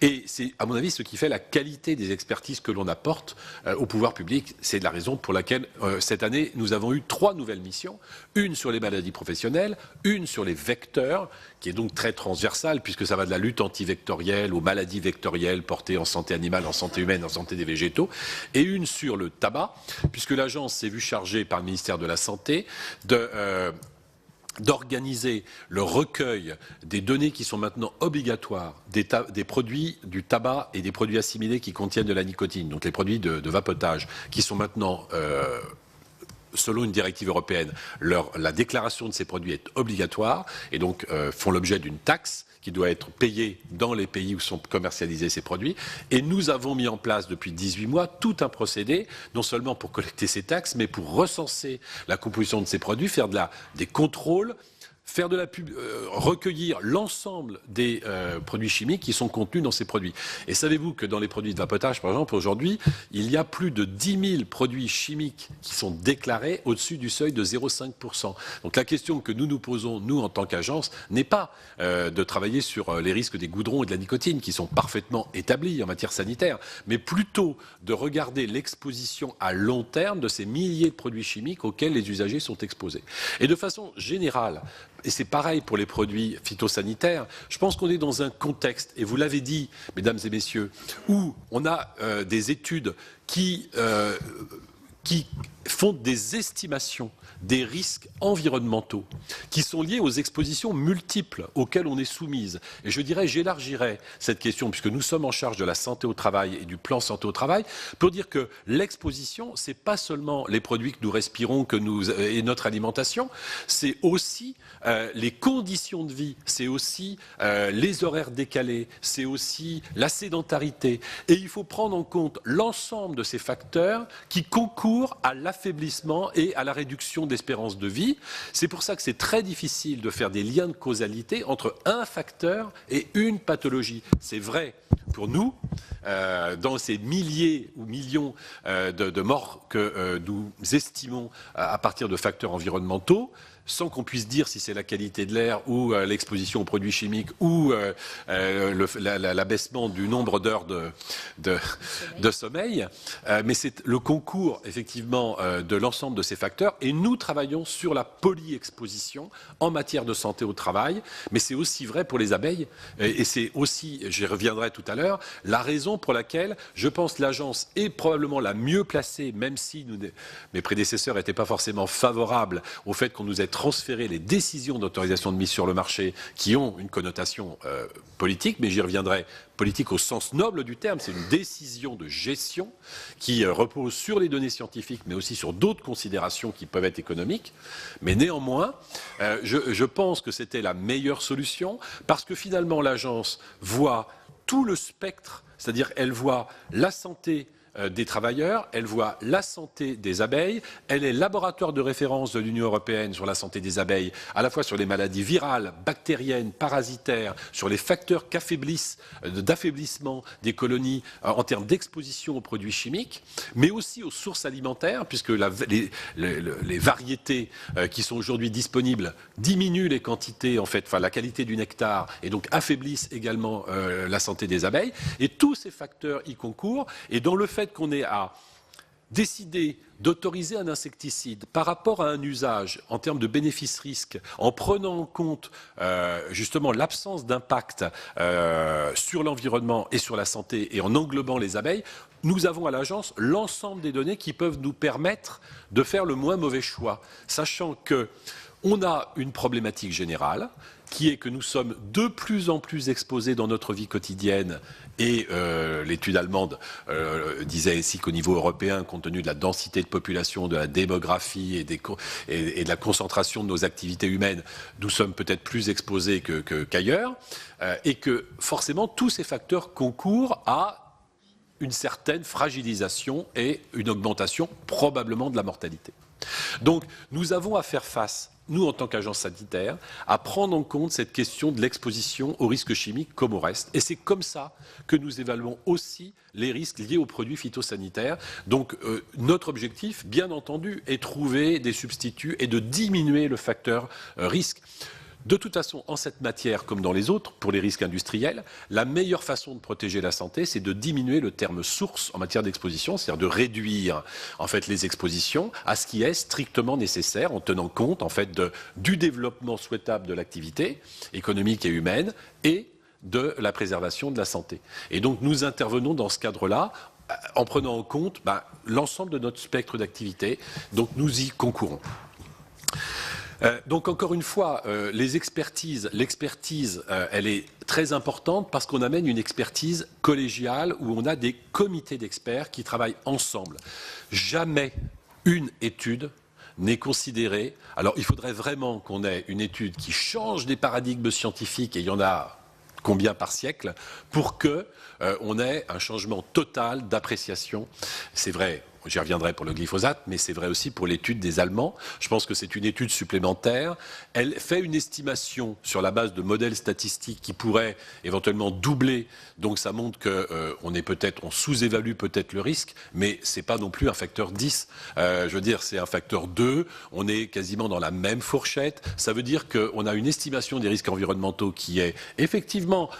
Et c'est, à mon avis, ce qui fait la qualité des expertises que l'on apporte au pouvoir public. C'est la raison pour laquelle, cette année, nous avons eu 3 nouvelles missions. Une sur les maladies professionnelles, une sur les vecteurs, qui est donc très transversale, puisque ça va de la lutte antivectorielle aux maladies vectorielles portées en santé animale, en santé humaine, en santé des végétaux, et une sur le tabac, puisque l'agence s'est vue chargée par le ministère de la Santé d'organiser le recueil des données qui sont maintenant obligatoires des produits du tabac et des produits assimilés qui contiennent de la nicotine, donc les produits de vapotage, qui sont maintenant selon une directive européenne, la déclaration de ces produits est obligatoire et donc font l'objet d'une taxe qui doit être payée dans les pays où sont commercialisés ces produits. Et nous avons mis en place depuis 18 mois tout un procédé, non seulement pour collecter ces taxes, mais pour recenser la composition de ces produits, faire des contrôles, faire de la pub, recueillir l'ensemble des produits chimiques qui sont contenus dans ces produits. Et savez-vous que dans les produits de vapotage, par exemple, aujourd'hui, il y a plus de 10 000 produits chimiques qui sont déclarés au-dessus du seuil de 0,5%. Donc la question que nous nous posons, nous, en tant qu'agence, n'est pas de travailler sur les risques des goudrons et de la nicotine, qui sont parfaitement établis en matière sanitaire, mais plutôt de regarder l'exposition à long terme de ces milliers de produits chimiques auxquels les usagers sont exposés. Et de façon générale, et c'est pareil pour les produits phytosanitaires, je pense qu'on est dans un contexte, et vous l'avez dit, mesdames et messieurs, où on a des études qui font des estimations des risques environnementaux qui sont liés aux expositions multiples auxquelles on est soumise. Et je dirais, j'élargirais cette question, puisque nous sommes en charge de la santé au travail et du plan santé au travail, pour dire que l'exposition, c'est pas seulement les produits que nous respirons et notre alimentation, c'est aussi les conditions de vie, c'est aussi les horaires décalés, c'est aussi la sédentarité. Et il faut prendre en compte l'ensemble de ces facteurs qui concourent à l'affaiblissement et à la réduction d'espérance de vie. C'est pour ça que c'est très difficile de faire des liens de causalité entre un facteur et une pathologie. C'est vrai pour nous, dans ces milliers ou millions de morts que nous estimons à partir de facteurs environnementaux, sans qu'on puisse dire si c'est la qualité de l'air ou l'exposition aux produits chimiques ou l'abaissement du nombre d'heures de sommeil. Mais c'est le concours, effectivement, de l'ensemble de ces facteurs. Et nous travaillons sur la polyexposition en matière de santé au travail. Mais c'est aussi vrai pour les abeilles. Et c'est aussi, j'y reviendrai tout à l'heure, la raison pour laquelle je pense que l'agence est probablement la mieux placée, même si mes prédécesseurs n'étaient pas forcément favorables au fait qu'on nous ait transférer les décisions d'autorisation de mise sur le marché qui ont une connotation politique, mais j'y reviendrai, politique au sens noble du terme, c'est une décision de gestion qui repose sur les données scientifiques, mais aussi sur d'autres considérations qui peuvent être économiques. Mais néanmoins, je pense que c'était la meilleure solution, parce que finalement l'agence voit tout le spectre, c'est-à-dire elle voit la santé des travailleurs, elle voit la santé des abeilles, elle est laboratoire de référence de l'Union européenne sur la santé des abeilles, à la fois sur les maladies virales, bactériennes, parasitaires, sur les facteurs d'affaiblissement des colonies en termes d'exposition aux produits chimiques, mais aussi aux sources alimentaires, puisque les variétés qui sont aujourd'hui disponibles diminuent les quantités, en fait, la qualité du nectar, et donc affaiblissent également la santé des abeilles. Et tous ces facteurs y concourent, et dans le fait qu'on ait à décider d'autoriser un insecticide par rapport à un usage en termes de bénéfice-risque, en prenant en compte justement l'absence d'impact sur l'environnement et sur la santé et en englobant les abeilles, nous avons à l'agence l'ensemble des données qui peuvent nous permettre de faire le moins mauvais choix, sachant que on a une problématique générale qui est que nous sommes de plus en plus exposés dans notre vie quotidienne. Et l'étude allemande disait ici qu'au niveau européen, compte tenu de la densité de population, de la démographie et de la concentration de nos activités humaines, nous sommes peut-être plus exposés qu'ailleurs, et que forcément tous ces facteurs concourent à une certaine fragilisation et une augmentation probablement de la mortalité. Donc nous avons à faire face, nous en tant qu'agence sanitaire, à prendre en compte cette question de l'exposition aux risques chimiques comme au reste. Et c'est comme ça que nous évaluons aussi les risques liés aux produits phytosanitaires. Donc notre objectif, bien entendu, est de trouver des substituts et de diminuer le facteur risque. De toute façon, en cette matière, comme dans les autres, pour les risques industriels, la meilleure façon de protéger la santé, c'est de diminuer le terme source en matière d'exposition, c'est-à-dire de réduire en fait les expositions à ce qui est strictement nécessaire, en tenant compte en fait du développement souhaitable de l'activité économique et humaine et de la préservation de la santé. Et donc nous intervenons dans ce cadre-là en prenant en compte l'ensemble de notre spectre d'activité. Donc nous y concourons. Donc encore une fois, l'expertise, elle est très importante parce qu'on amène une expertise collégiale où on a des comités d'experts qui travaillent ensemble. Jamais une étude n'est considéré. Alors, il faudrait vraiment qu'on ait une étude qui change des paradigmes scientifiques, et il y en a combien par siècle, pour que on ait un changement total d'appréciation. C'est vrai. J'y reviendrai pour le glyphosate, mais c'est vrai aussi pour l'étude des Allemands. Je pense que c'est une étude supplémentaire. Elle fait une estimation sur la base de modèles statistiques qui pourraient éventuellement doubler. Donc ça montre on sous-évalue peut-être le risque, mais c'est pas non plus un facteur 10. Je veux dire, c'est un facteur 2. On est quasiment dans la même fourchette. Ça veut dire qu'on a une estimation des risques environnementaux qui est effectivement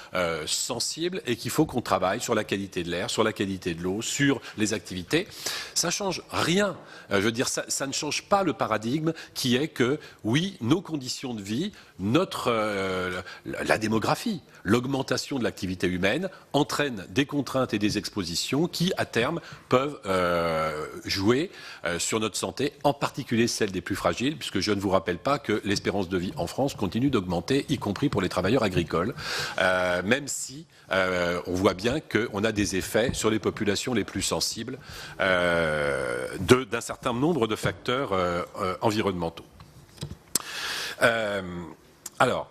sensible et qu'il faut qu'on travaille sur la qualité de l'air, sur la qualité de l'eau, sur les activités. Ça change rien. Je veux dire, ça ne change pas le paradigme qui est que, oui, nos conditions de vie, la démographie, l'augmentation de l'activité humaine entraîne des contraintes et des expositions qui, à terme, peuvent jouer sur notre santé, en particulier celle des plus fragiles, puisque je ne vous rappelle pas que l'espérance de vie en France continue d'augmenter, y compris pour les travailleurs agricoles, même si on voit bien qu'on a des effets sur les populations les plus sensibles d'un certain nombre de facteurs environnementaux. Alors,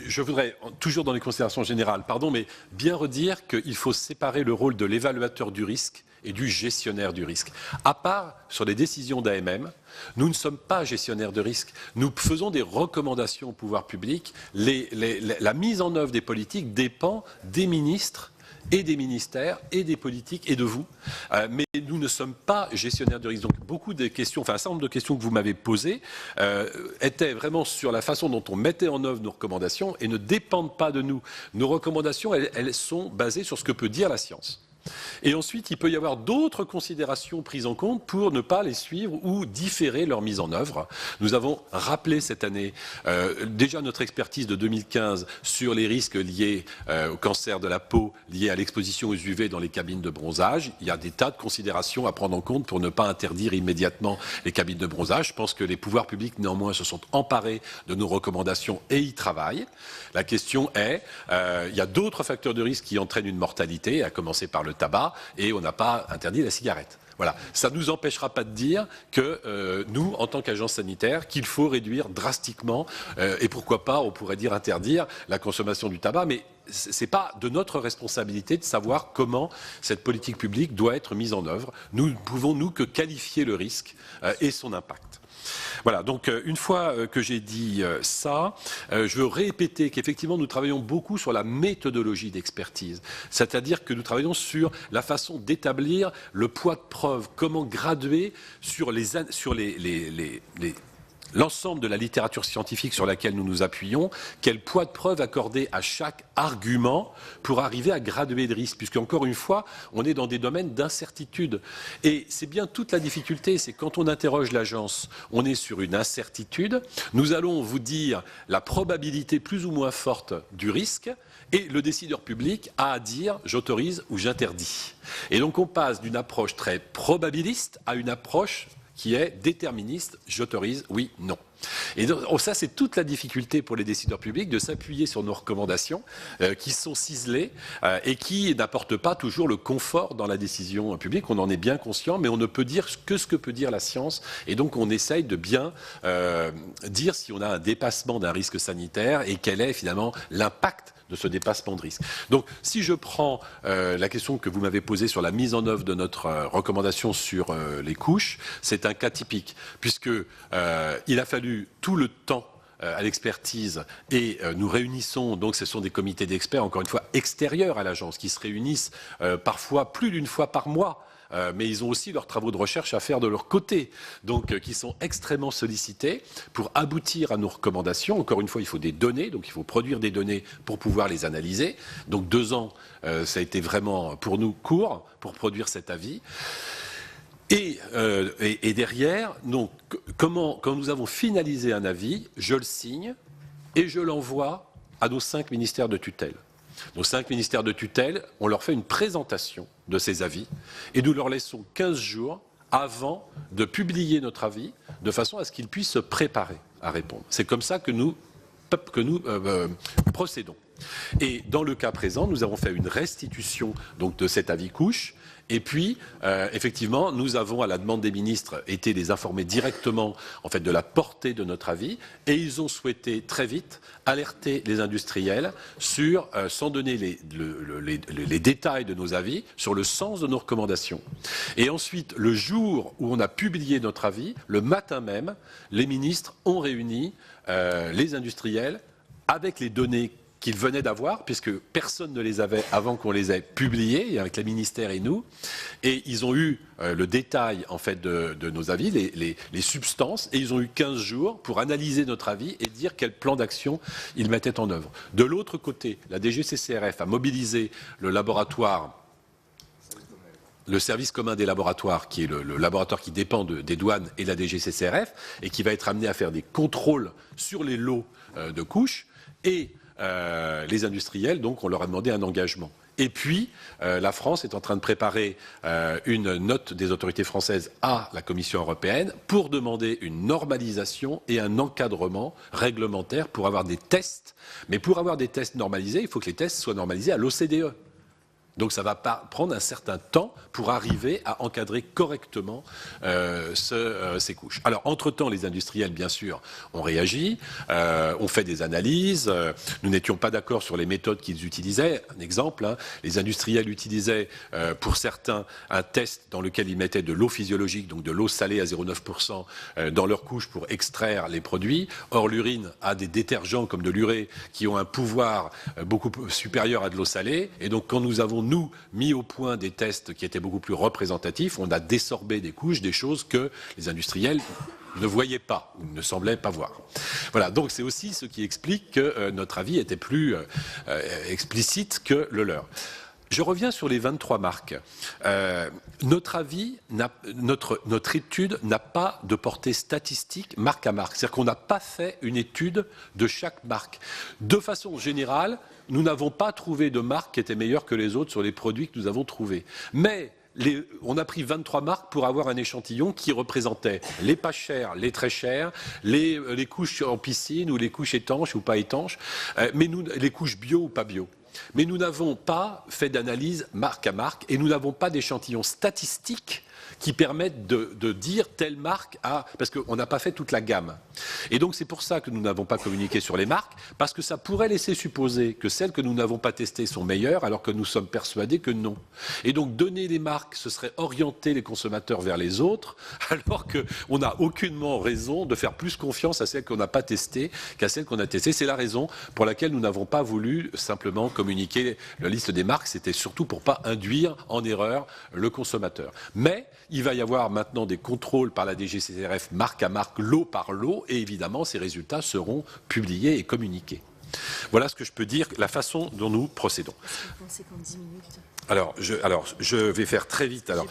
je voudrais, toujours dans les considérations générales, mais bien redire qu'il faut séparer le rôle de l'évaluateur du risque et du gestionnaire du risque. À part sur les décisions d'AMM, nous ne sommes pas gestionnaires de risque. Nous faisons des recommandations au pouvoir public. La mise en œuvre des politiques dépend des ministres et des ministères et des politiques et de vous. Mais nous ne sommes pas gestionnaires de risque. Donc beaucoup des questions, un certain nombre de questions que vous m'avez posées étaient vraiment sur la façon dont on mettait en œuvre nos recommandations et ne dépendent pas de nous. Nos recommandations, elles sont basées sur ce que peut dire la science. Et ensuite, il peut y avoir d'autres considérations prises en compte pour ne pas les suivre ou différer leur mise en œuvre. Nous avons rappelé cette année déjà notre expertise de 2015 sur les risques liés au cancer de la peau, liés à l'exposition aux UV dans les cabines de bronzage. Il y a des tas de considérations à prendre en compte pour ne pas interdire immédiatement les cabines de bronzage. Je pense que les pouvoirs publics, néanmoins, se sont emparés de nos recommandations et y travaillent. La question est, il y a d'autres facteurs de risque qui entraînent une mortalité, à commencer par le tabac, et on n'a pas interdit la cigarette. Voilà. Ça ne nous empêchera pas de dire que nous, en tant qu'agence sanitaire, qu'il faut réduire drastiquement, et pourquoi pas, on pourrait dire interdire la consommation du tabac, mais ce n'est pas de notre responsabilité de savoir comment cette politique publique doit être mise en œuvre. Nous ne pouvons, nous, que qualifier le risque et son impact. Voilà, donc une fois que j'ai dit ça, je veux répéter qu'effectivement nous travaillons beaucoup sur la méthodologie d'expertise, c'est-à-dire que nous travaillons sur la façon d'établir le poids de preuve, comment graduer sur l'ensemble de la littérature scientifique sur laquelle nous nous appuyons, quel poids de preuve accorder à chaque argument pour arriver à graduer de risque, puisque encore une fois, on est dans des domaines d'incertitude. Et c'est bien toute la difficulté, c'est quand on interroge l'agence, on est sur une incertitude, nous allons vous dire la probabilité plus ou moins forte du risque, et le décideur public a à dire j'autorise ou j'interdis. Et donc on passe d'une approche très probabiliste à une approche qui est déterministe, j'autorise, oui, non. Et donc, ça, c'est toute la difficulté pour les décideurs publics de s'appuyer sur nos recommandations qui sont ciselées et qui n'apportent pas toujours le confort dans la décision publique. On en est bien conscient, mais on ne peut dire que ce que peut dire la science. Et donc, on essaye de bien dire si on a un dépassement d'un risque sanitaire et quel est finalement l'impact de ce dépassement de risque. Donc, si je prends la question que vous m'avez posée sur la mise en œuvre de notre recommandation sur les couches, c'est un cas typique, puisque il a fallu tout le temps à l'expertise et nous réunissons, donc ce sont des comités d'experts, encore une fois, extérieurs à l'agence, qui se réunissent parfois plus d'une fois par mois. Mais ils ont aussi leurs travaux de recherche à faire de leur côté, donc qui sont extrêmement sollicités pour aboutir à nos recommandations. Encore une fois, il faut des données, donc il faut produire des données pour pouvoir les analyser. Donc 2 ans, ça a été vraiment pour nous court pour produire cet avis. Et derrière, donc, quand nous avons finalisé un avis, je le signe et je l'envoie à nos 5 ministères de tutelle. Nos 5 ministères de tutelle, on leur fait une présentation de ces avis et nous leur laissons 15 jours avant de publier notre avis de façon à ce qu'ils puissent se préparer à répondre. C'est comme ça que nous procédons. Et dans le cas présent, nous avons fait une restitution donc, de cet avis couche. Et puis, effectivement, nous avons, à la demande des ministres, été les informer directement en fait, de la portée de notre avis. Et ils ont souhaité très vite alerter les industriels sur, sans donner les détails de nos avis, sur le sens de nos recommandations. Et ensuite, le jour où on a publié notre avis, le matin même, les ministres ont réuni les industriels avec les données qu'ils venaient d'avoir, puisque personne ne les avait avant qu'on les ait publiés, avec les ministères et nous. Et ils ont eu le détail en fait, de nos avis, les substances, et ils ont eu 15 jours pour analyser notre avis et dire quel plan d'action ils mettaient en œuvre. De l'autre côté, la DGCCRF a mobilisé le laboratoire, le service commun des laboratoires, qui est le laboratoire qui dépend des douanes et de la DGCCRF, et qui va être amené à faire des contrôles sur les lots de couches, et les industriels, donc, on leur a demandé un engagement. Et puis, la France est en train de préparer une note des autorités françaises à la Commission européenne pour demander une normalisation et un encadrement réglementaire pour avoir des tests. Mais pour avoir des tests normalisés, il faut que les tests soient normalisés à l'OCDE. Donc ça va prendre un certain temps pour arriver à encadrer correctement ces couches. Alors, entre-temps, les industriels, bien sûr, ont réagi, ont fait des analyses. Nous n'étions pas d'accord sur les méthodes qu'ils utilisaient. Un exemple, hein, les industriels utilisaient, pour certains, un test dans lequel ils mettaient de l'eau physiologique, donc de l'eau salée à 0,9% dans leur couche pour extraire les produits. Or, l'urine a des détergents comme de l'urée qui ont un pouvoir beaucoup supérieur à de l'eau salée. Et donc, quand nous avons nous mis au point des tests qui étaient beaucoup plus représentatifs, on a désorbé des couches, des choses que les industriels ne voyaient pas ou ne semblaient pas voir. Voilà, donc c'est aussi ce qui explique que notre avis était plus explicite que le leur. Je reviens sur les 23 marques. Notre avis, notre étude n'a pas de portée statistique marque à marque. C'est-à-dire qu'on n'a pas fait une étude de chaque marque. De façon générale, nous n'avons pas trouvé de marque qui était meilleure que les autres sur les produits que nous avons trouvés. Mais on a pris 23 marques pour avoir un échantillon qui représentait les pas chers, les très chers, les couches en piscine ou les couches étanches ou pas étanches, mais les couches bio ou pas bio. Mais nous n'avons pas fait d'analyse marque à marque et nous n'avons pas d'échantillon statistique qui permettent de dire telle marque a... Parce qu'on n'a pas fait toute la gamme. Et donc c'est pour ça que nous n'avons pas communiqué sur les marques, parce que ça pourrait laisser supposer que celles que nous n'avons pas testées sont meilleures, alors que nous sommes persuadés que non. Et donc donner les marques, ce serait orienter les consommateurs vers les autres, alors qu'on n'a aucunement raison de faire plus confiance à celles qu'on n'a pas testées qu'à celles qu'on a testées. C'est la raison pour laquelle nous n'avons pas voulu simplement communiquer la liste des marques. C'était surtout pour ne pas induire en erreur le consommateur. Mais il va y avoir maintenant des contrôles par la DGCCRF marque à marque, lot par lot, et évidemment ces résultats seront publiés et communiqués. Voilà ce que je peux dire, la façon dont nous procédons. Alors, je vais faire très vite. Alors,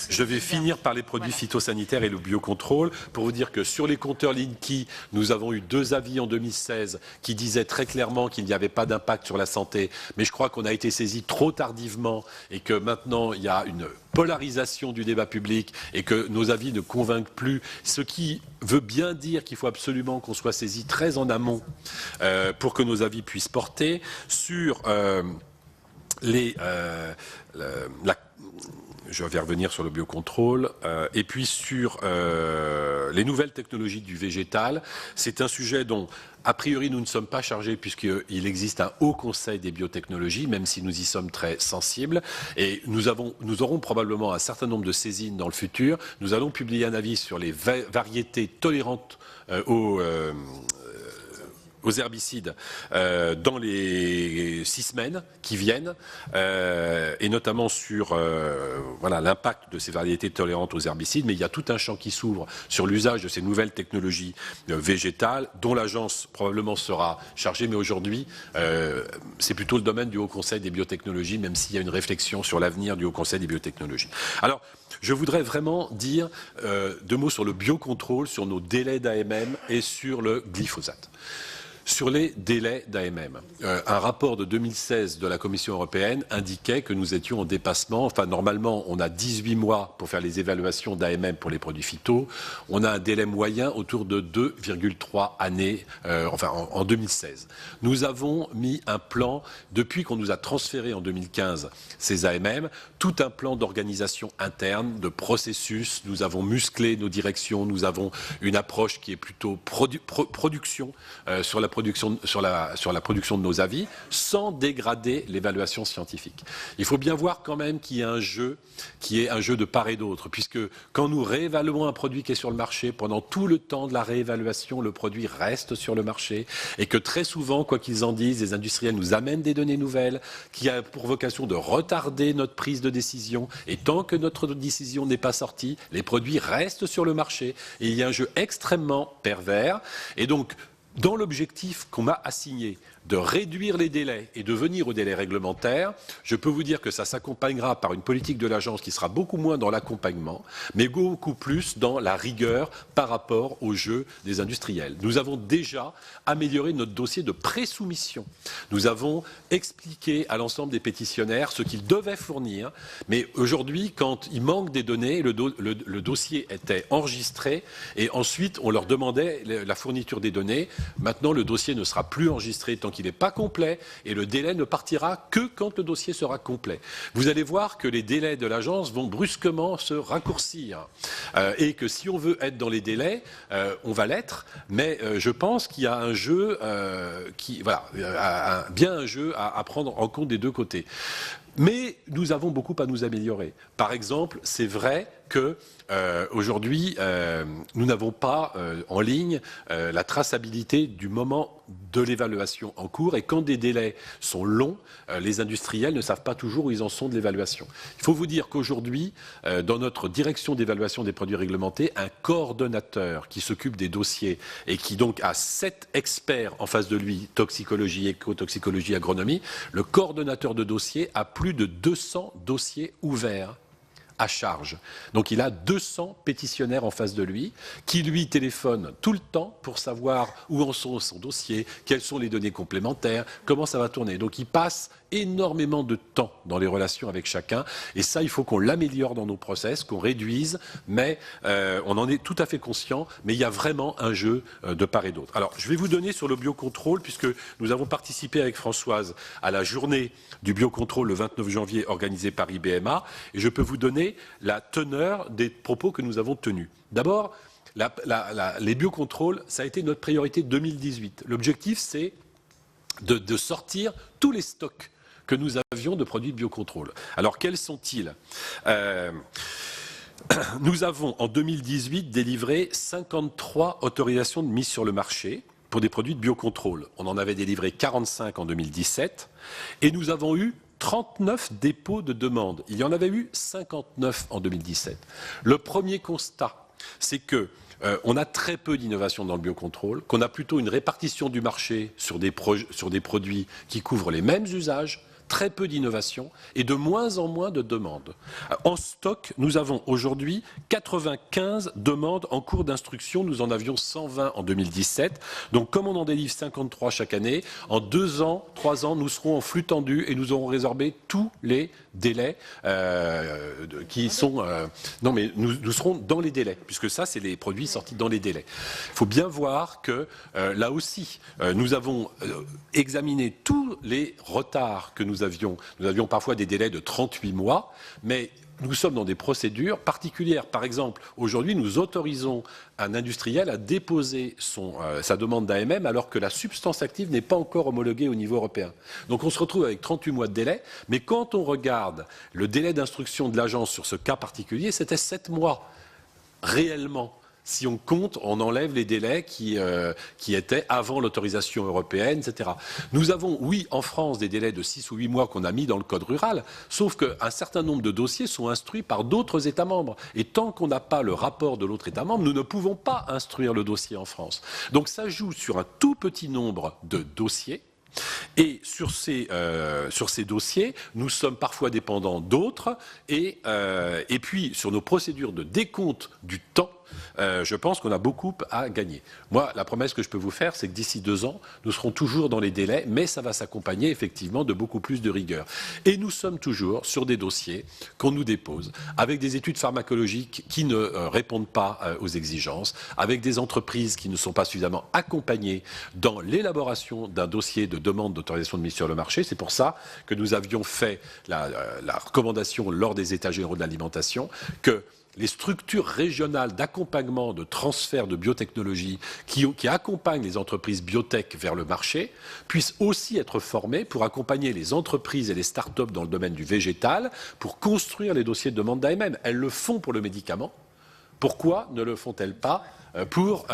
je vais finir par les produits phytosanitaires et le biocontrôle pour vous dire que sur les compteurs Linky, nous avons eu 2 avis en 2016 qui disaient très clairement qu'il n'y avait pas d'impact sur la santé. Mais je crois qu'on a été saisi trop tardivement et que maintenant il y a une polarisation du débat public et que nos avis ne convainquent plus. Ce qui veut bien dire qu'il faut absolument qu'on soit saisi très en amont pour que nos avis puissent porter sur... je vais revenir sur le biocontrôle et puis sur les nouvelles technologies du végétal. C'est un sujet dont, a priori, nous ne sommes pas chargés puisqu'il existe un haut conseil des biotechnologies, même si nous y sommes très sensibles. Et nous aurons probablement un certain nombre de saisines dans le futur. Nous allons publier un avis sur les variétés tolérantes aux herbicides dans les 6 semaines qui viennent, et notamment sur l'impact de ces variétés tolérantes aux herbicides. Mais il y a tout un champ qui s'ouvre sur l'usage de ces nouvelles technologies végétales, dont l'agence probablement sera chargée. Mais aujourd'hui, c'est plutôt le domaine du Haut Conseil des biotechnologies, même s'il y a une réflexion sur l'avenir du Haut Conseil des biotechnologies. Alors, je voudrais vraiment dire 2 mots sur le biocontrôle, sur nos délais d'AMM et sur le glyphosate. Sur les délais d'AMM, un rapport de 2016 de la Commission européenne indiquait que nous étions en dépassement. Enfin, normalement, on a 18 mois pour faire les évaluations d'AMM pour les produits phyto. On a un délai moyen autour de 2,3 années, en 2016. Nous avons mis un plan, depuis qu'on nous a transféré en 2015 ces AMM, tout un plan d'organisation interne, de processus. Nous avons musclé nos directions, nous avons une approche qui est plutôt production sur la production de nos avis, sans dégrader l'évaluation scientifique. Il faut bien voir quand même qu'il y a un jeu qui est un jeu de part et d'autre, puisque quand nous réévaluons un produit qui est sur le marché, pendant tout le temps de la réévaluation, le produit reste sur le marché, et que très souvent, quoi qu'ils en disent, les industriels nous amènent des données nouvelles, qui a pour vocation de retarder notre prise de décision, et tant que notre décision n'est pas sortie, les produits restent sur le marché, et il y a un jeu extrêmement pervers, et donc, dans l'objectif qu'on m'a assigné de réduire les délais et de venir aux délais réglementaires, je peux vous dire que ça s'accompagnera par une politique de l'agence qui sera beaucoup moins dans l'accompagnement, mais beaucoup plus dans la rigueur par rapport au jeu des industriels. Nous avons déjà amélioré notre dossier de pré-soumission. Nous avons expliqué à l'ensemble des pétitionnaires ce qu'ils devaient fournir, mais aujourd'hui, quand il manque des données, le dossier était enregistré et ensuite on leur demandait la fourniture des données. Maintenant, le dossier ne sera plus enregistré tant qu'il n'est pas complet et le délai ne partira que quand le dossier sera complet. Vous allez voir que les délais de l'agence vont brusquement se raccourcir et que si on veut être dans les délais, on va l'être, mais je pense qu'il y a un jeu un jeu à prendre en compte des deux côtés. Mais nous avons beaucoup à nous améliorer. Par exemple, c'est vrai que aujourd'hui, nous n'avons pas en ligne la traçabilité du moment de l'évaluation en cours. Et quand des délais sont longs, les industriels ne savent pas toujours où ils en sont de l'évaluation. Il faut vous dire qu'aujourd'hui, dans notre direction d'évaluation des produits réglementés, un coordonnateur qui s'occupe des dossiers et qui donc a 7 experts en face de lui, toxicologie, écotoxicologie, agronomie, le coordonnateur de dossier a plus de 200 dossiers ouverts à charge. Donc il a 200 pétitionnaires en face de lui qui lui téléphonent tout le temps pour savoir où en sont son dossier, quelles sont les données complémentaires, comment ça va tourner. Donc il passe énormément de temps dans les relations avec chacun et ça il faut qu'on l'améliore dans nos process, qu'on réduise, mais on en est tout à fait conscient, mais il y a vraiment un jeu de part et d'autre. Alors je vais vous donner sur le biocontrôle, puisque nous avons participé avec Françoise à la journée du biocontrôle le 29 janvier organisée par IBMA et je peux vous donner la teneur des propos que nous avons tenus. D'abord, les biocontrôles, ça a été notre priorité 2018. L'objectif, c'est de sortir tous les stocks que nous avions de produits de biocontrôle. Alors, quels sont-ils ? Nous avons, en 2018, délivré 53 autorisations de mise sur le marché pour des produits de biocontrôle. On en avait délivré 45 en 2017 et nous avons eu 39 dépôts de demande. Il y en avait eu 59 en 2017. Le premier constat, c'est que on a très peu d'innovation dans le biocontrôle, qu'on a plutôt une répartition du marché sur des produits qui couvrent les mêmes usages, très peu d'innovation et de moins en moins de demandes. En stock, nous avons aujourd'hui 95 demandes en cours d'instruction. Nous en avions 120 en 2017. Donc, comme on en délivre 53 chaque année, en 2 ans, 3 ans, nous serons en flux tendu et nous aurons résorbé tous les délais qui sont... non, mais nous serons dans les délais, puisque ça, c'est les produits sortis dans les délais. Il faut bien voir que, là aussi, nous avons examiné tous les retards que nous avions parfois des délais de 38 mois, mais nous sommes dans des procédures particulières. Par exemple, aujourd'hui, nous autorisons un industriel à déposer sa demande d'AMM alors que la substance active n'est pas encore homologuée au niveau européen. Donc on se retrouve avec 38 mois de délai, mais quand on regarde le délai d'instruction de l'agence sur ce cas particulier, c'était 7 mois réellement. Si on compte, on enlève les délais qui étaient avant l'autorisation européenne, etc. Nous avons, oui, en France, des délais de 6 ou 8 mois qu'on a mis dans le code rural, sauf qu'un certain nombre de dossiers sont instruits par d'autres États membres. Et tant qu'on n'a pas le rapport de l'autre État membre, nous ne pouvons pas instruire le dossier en France. Donc ça joue sur un tout petit nombre de dossiers. Et sur ces dossiers, nous sommes parfois dépendants d'autres. Et puis, sur nos procédures de décompte du temps, je pense qu'on a beaucoup à gagner. Moi, la promesse que je peux vous faire, c'est que d'ici 2 ans, nous serons toujours dans les délais, mais ça va s'accompagner effectivement de beaucoup plus de rigueur. Et nous sommes toujours sur des dossiers qu'on nous dépose, avec des études pharmacologiques qui ne répondent pas aux exigences, avec des entreprises qui ne sont pas suffisamment accompagnées dans l'élaboration d'un dossier de demande d'autorisation de mise sur le marché. C'est pour ça que nous avions fait la recommandation lors des États généraux de l'alimentation que les structures régionales d'accompagnement, de transfert de biotechnologie qui accompagnent les entreprises biotech vers le marché puissent aussi être formées pour accompagner les entreprises et les start-up dans le domaine du végétal pour construire les dossiers de demande d'AMM. Elles le font pour le médicament. Pourquoi ne le font-elles pas pour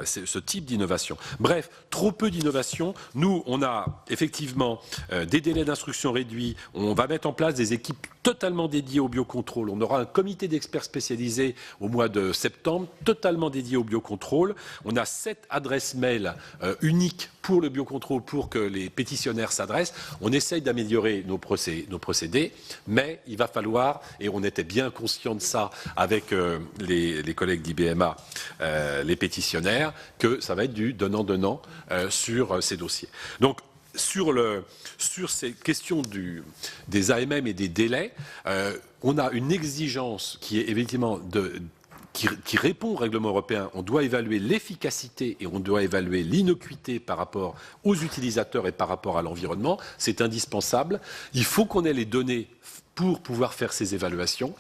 ce type d'innovation? Bref, trop peu d'innovation. Nous, on a effectivement des délais d'instruction réduits. On va mettre en place des équipes totalement dédiées au biocontrôle. On aura un comité d'experts spécialisés au mois de septembre, totalement dédié au biocontrôle. On a 7 adresses mail uniques pour le biocontrôle, pour que les pétitionnaires s'adressent. On essaye d'améliorer nos procédés, mais il va falloir, et on était bien conscient de ça avec les collègues d'IBMA, les pétitionnaires, que ça va être du donnant-donnant sur ces dossiers. Donc, sur ces questions des AMM et des délais, on a une exigence qui est effectivement qui répond au règlement européen. On doit évaluer l'efficacité et on doit évaluer l'innocuité par rapport aux utilisateurs et par rapport à l'environnement. C'est indispensable. Il faut qu'on ait les données pour pouvoir faire ces évaluations.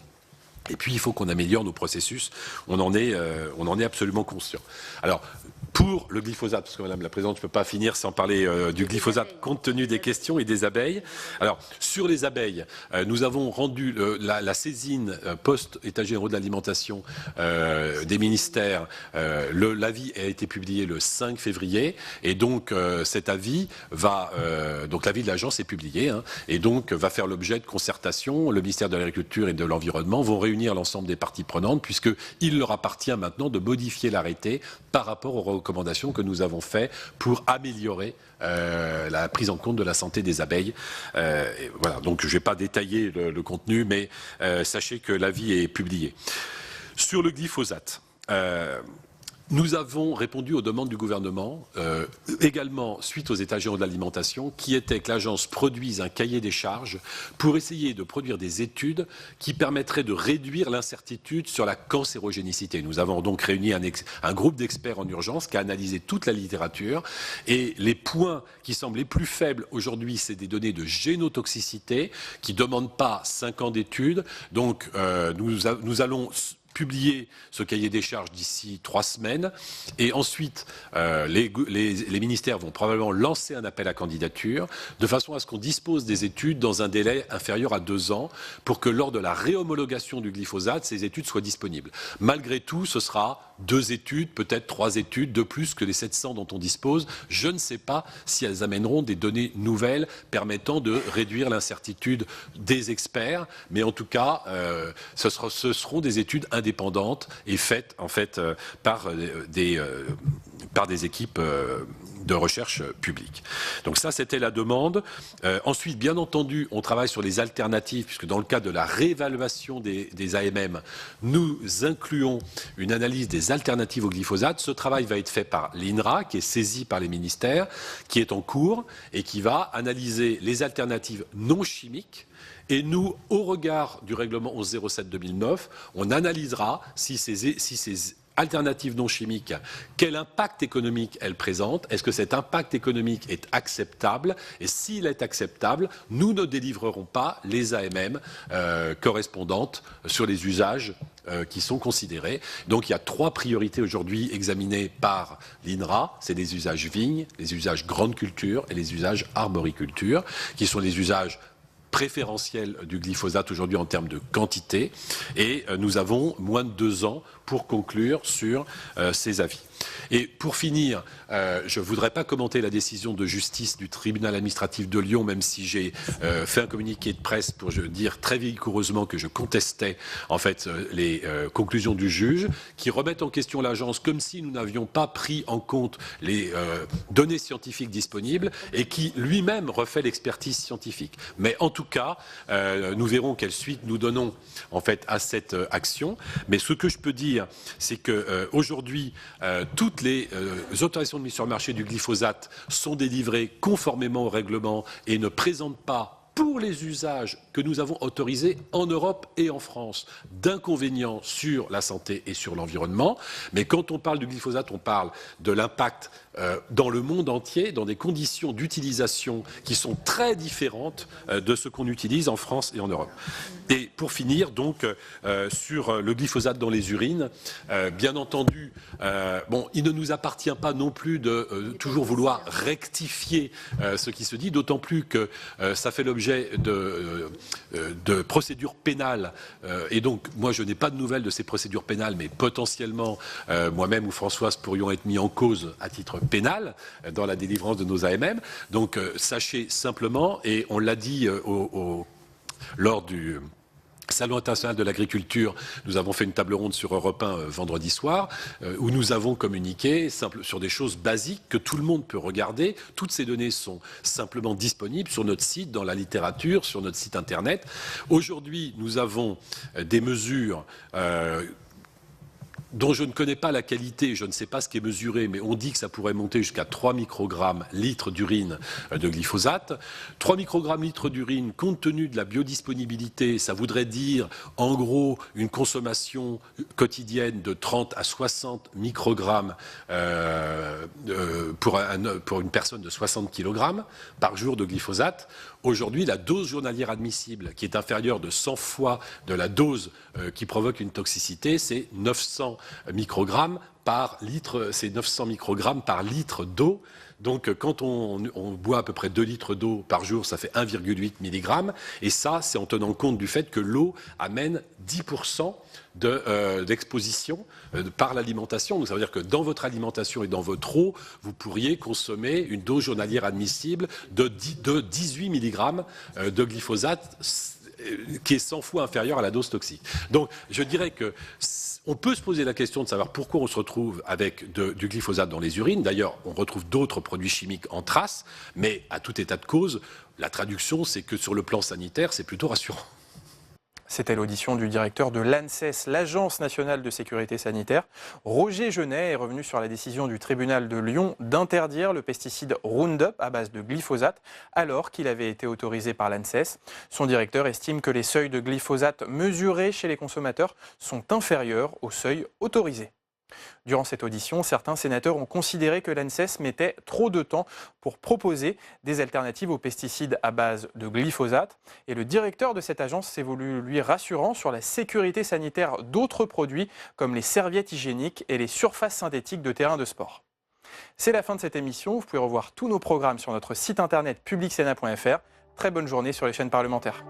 Et puis, il faut qu'on améliore nos processus. On en est absolument conscient. Alors, pour le glyphosate, parce que Madame la Présidente, je ne peux pas finir sans parler du glyphosate compte tenu des questions et des abeilles. Alors, sur les abeilles, nous avons rendu la saisine post-État généraux de l'alimentation des ministères. L'avis a été publié le 5 février et donc cet avis donc l'avis de l'agence est publié et donc va faire l'objet de concertation. Le ministère de l'Agriculture et de l'Environnement vont réunir l'ensemble des parties prenantes puisqu'il leur appartient maintenant de modifier l'arrêté par rapport aux recommandations que nous avons faites pour améliorer la prise en compte de la santé des abeilles. Voilà, donc je ne vais pas détailler le contenu, mais sachez que l'avis est publié. Sur le glyphosate, nous avons répondu aux demandes du gouvernement, également suite aux États généraux de l'alimentation, qui était que l'agence produise un cahier des charges pour essayer de produire des études qui permettraient de réduire l'incertitude sur la cancérogénicité. Nous avons donc réuni un groupe d'experts en urgence qui a analysé toute la littérature et les points qui semblent les plus faibles aujourd'hui, c'est des données de génotoxicité qui ne demandent pas 5 ans d'études. Donc nous allons publier ce cahier des charges d'ici 3 semaines et ensuite les ministères vont probablement lancer un appel à candidature de façon à ce qu'on dispose des études dans un délai inférieur à 2 ans pour que lors de la réhomologation du glyphosate, ces études soient disponibles. Malgré tout, ce sera 2 études, peut-être 3 études de plus que les 700 dont on dispose. Je ne sais pas si elles amèneront des données nouvelles permettant de réduire l'incertitude des experts, mais en tout cas, ce seront des études indépendantes et faites en fait par des équipes de recherche publique. Donc ça, c'était la demande. Ensuite, bien entendu, on travaille sur les alternatives, puisque dans le cadre de la réévaluation des AMM, nous incluons une analyse des alternatives au glyphosate. Ce travail va être fait par l'INRA, qui est saisi par les ministères, qui est en cours et qui va analyser les alternatives non chimiques. Et nous, au regard du règlement 1107/2009, on analysera si ces alternatives non chimiques, quel impact économique elles présentent, est-ce que cet impact économique est acceptable, et s'il est acceptable, nous ne délivrerons pas les AMM correspondantes sur les usages qui sont considérés. Donc il y a 3 priorités aujourd'hui examinées par l'INRA, c'est les usages vignes, les usages grande culture et les usages arboriculture, qui sont les usages préférentiel du glyphosate aujourd'hui en termes de quantité et nous avons moins de 2 ans pour conclure sur ces avis. Et pour finir, je ne voudrais pas commenter la décision de justice du tribunal administratif de Lyon, même si j'ai fait un communiqué de presse pour dire très vigoureusement que je contestais en fait les conclusions du juge, qui remettent en question l'agence comme si nous n'avions pas pris en compte les données scientifiques disponibles et qui lui-même refait l'expertise scientifique. Mais en tout cas, nous verrons quelle suite nous donnons en fait à cette action. Mais ce que je peux dire, c'est que aujourd'hui, toutes les autorisations de mise sur le marché du glyphosate sont délivrées conformément au règlement et ne présentent pas, pour les usages que nous avons autorisés en Europe et en France, d'inconvénients sur la santé et sur l'environnement. Mais quand on parle du glyphosate, on parle de l'impact dans le monde entier, dans des conditions d'utilisation qui sont très différentes de ce qu'on utilise en France et en Europe. Et pour finir, donc, sur le glyphosate dans les urines, bien entendu, il ne nous appartient pas non plus de toujours vouloir rectifier ce qui se dit, d'autant plus que ça fait l'objet de procédures pénales. Et donc, moi, je n'ai pas de nouvelles de ces procédures pénales, mais potentiellement, moi-même ou Françoise pourrions être mis en cause à titre pénal dans la délivrance de nos AMM. Donc, sachez simplement, et on l'a dit lors du Salon international de l'agriculture, nous avons fait une table ronde sur Europe 1 vendredi soir, où nous avons communiqué sur des choses basiques que tout le monde peut regarder. Toutes ces données sont simplement disponibles sur notre site, dans la littérature, sur notre site internet. Aujourd'hui, nous avons des mesures dont je ne connais pas la qualité, je ne sais pas ce qui est mesuré, mais on dit que ça pourrait monter jusqu'à 3 microgrammes litre d'urine de glyphosate. 3 microgrammes litre d'urine, compte tenu de la biodisponibilité, ça voudrait dire en gros une consommation quotidienne de 30 à 60 microgrammes pour une personne de 60 kg par jour de glyphosate. Aujourd'hui, la dose journalière admissible, qui est inférieure de 100 fois de la dose qui provoque une toxicité, c'est 900 microgrammes par litre, c'est 900 microgrammes par litre d'eau. Donc, quand on boit à peu près 2 litres d'eau par jour, ça fait 1,8 mg. Et ça, c'est en tenant compte du fait que l'eau amène 10% d'exposition par l'alimentation. Donc, ça veut dire que dans votre alimentation et dans votre eau, vous pourriez consommer une dose journalière admissible de 18 mg de glyphosate, qui est 100 fois inférieure à la dose toxique. Donc, je dirais que on peut se poser la question de savoir pourquoi on se retrouve avec du glyphosate dans les urines. D'ailleurs, on retrouve d'autres produits chimiques en trace, mais à tout état de cause, la traduction, c'est que sur le plan sanitaire, c'est plutôt rassurant. C'était l'audition du directeur de l'ANSES, l'Agence nationale de sécurité sanitaire. Roger Genet est revenu sur la décision du tribunal de Lyon d'interdire le pesticide Roundup à base de glyphosate alors qu'il avait été autorisé par l'ANSES. Son directeur estime que les seuils de glyphosate mesurés chez les consommateurs sont inférieurs aux seuils autorisés. Durant cette audition, certains sénateurs ont considéré que l'ANSES mettait trop de temps pour proposer des alternatives aux pesticides à base de glyphosate. Et le directeur de cette agence s'est voulu lui rassurant sur la sécurité sanitaire d'autres produits comme les serviettes hygiéniques et les surfaces synthétiques de terrain de sport. C'est la fin de cette émission. Vous pouvez revoir tous nos programmes sur notre site internet publicsénat.fr. Très bonne journée sur les chaînes parlementaires.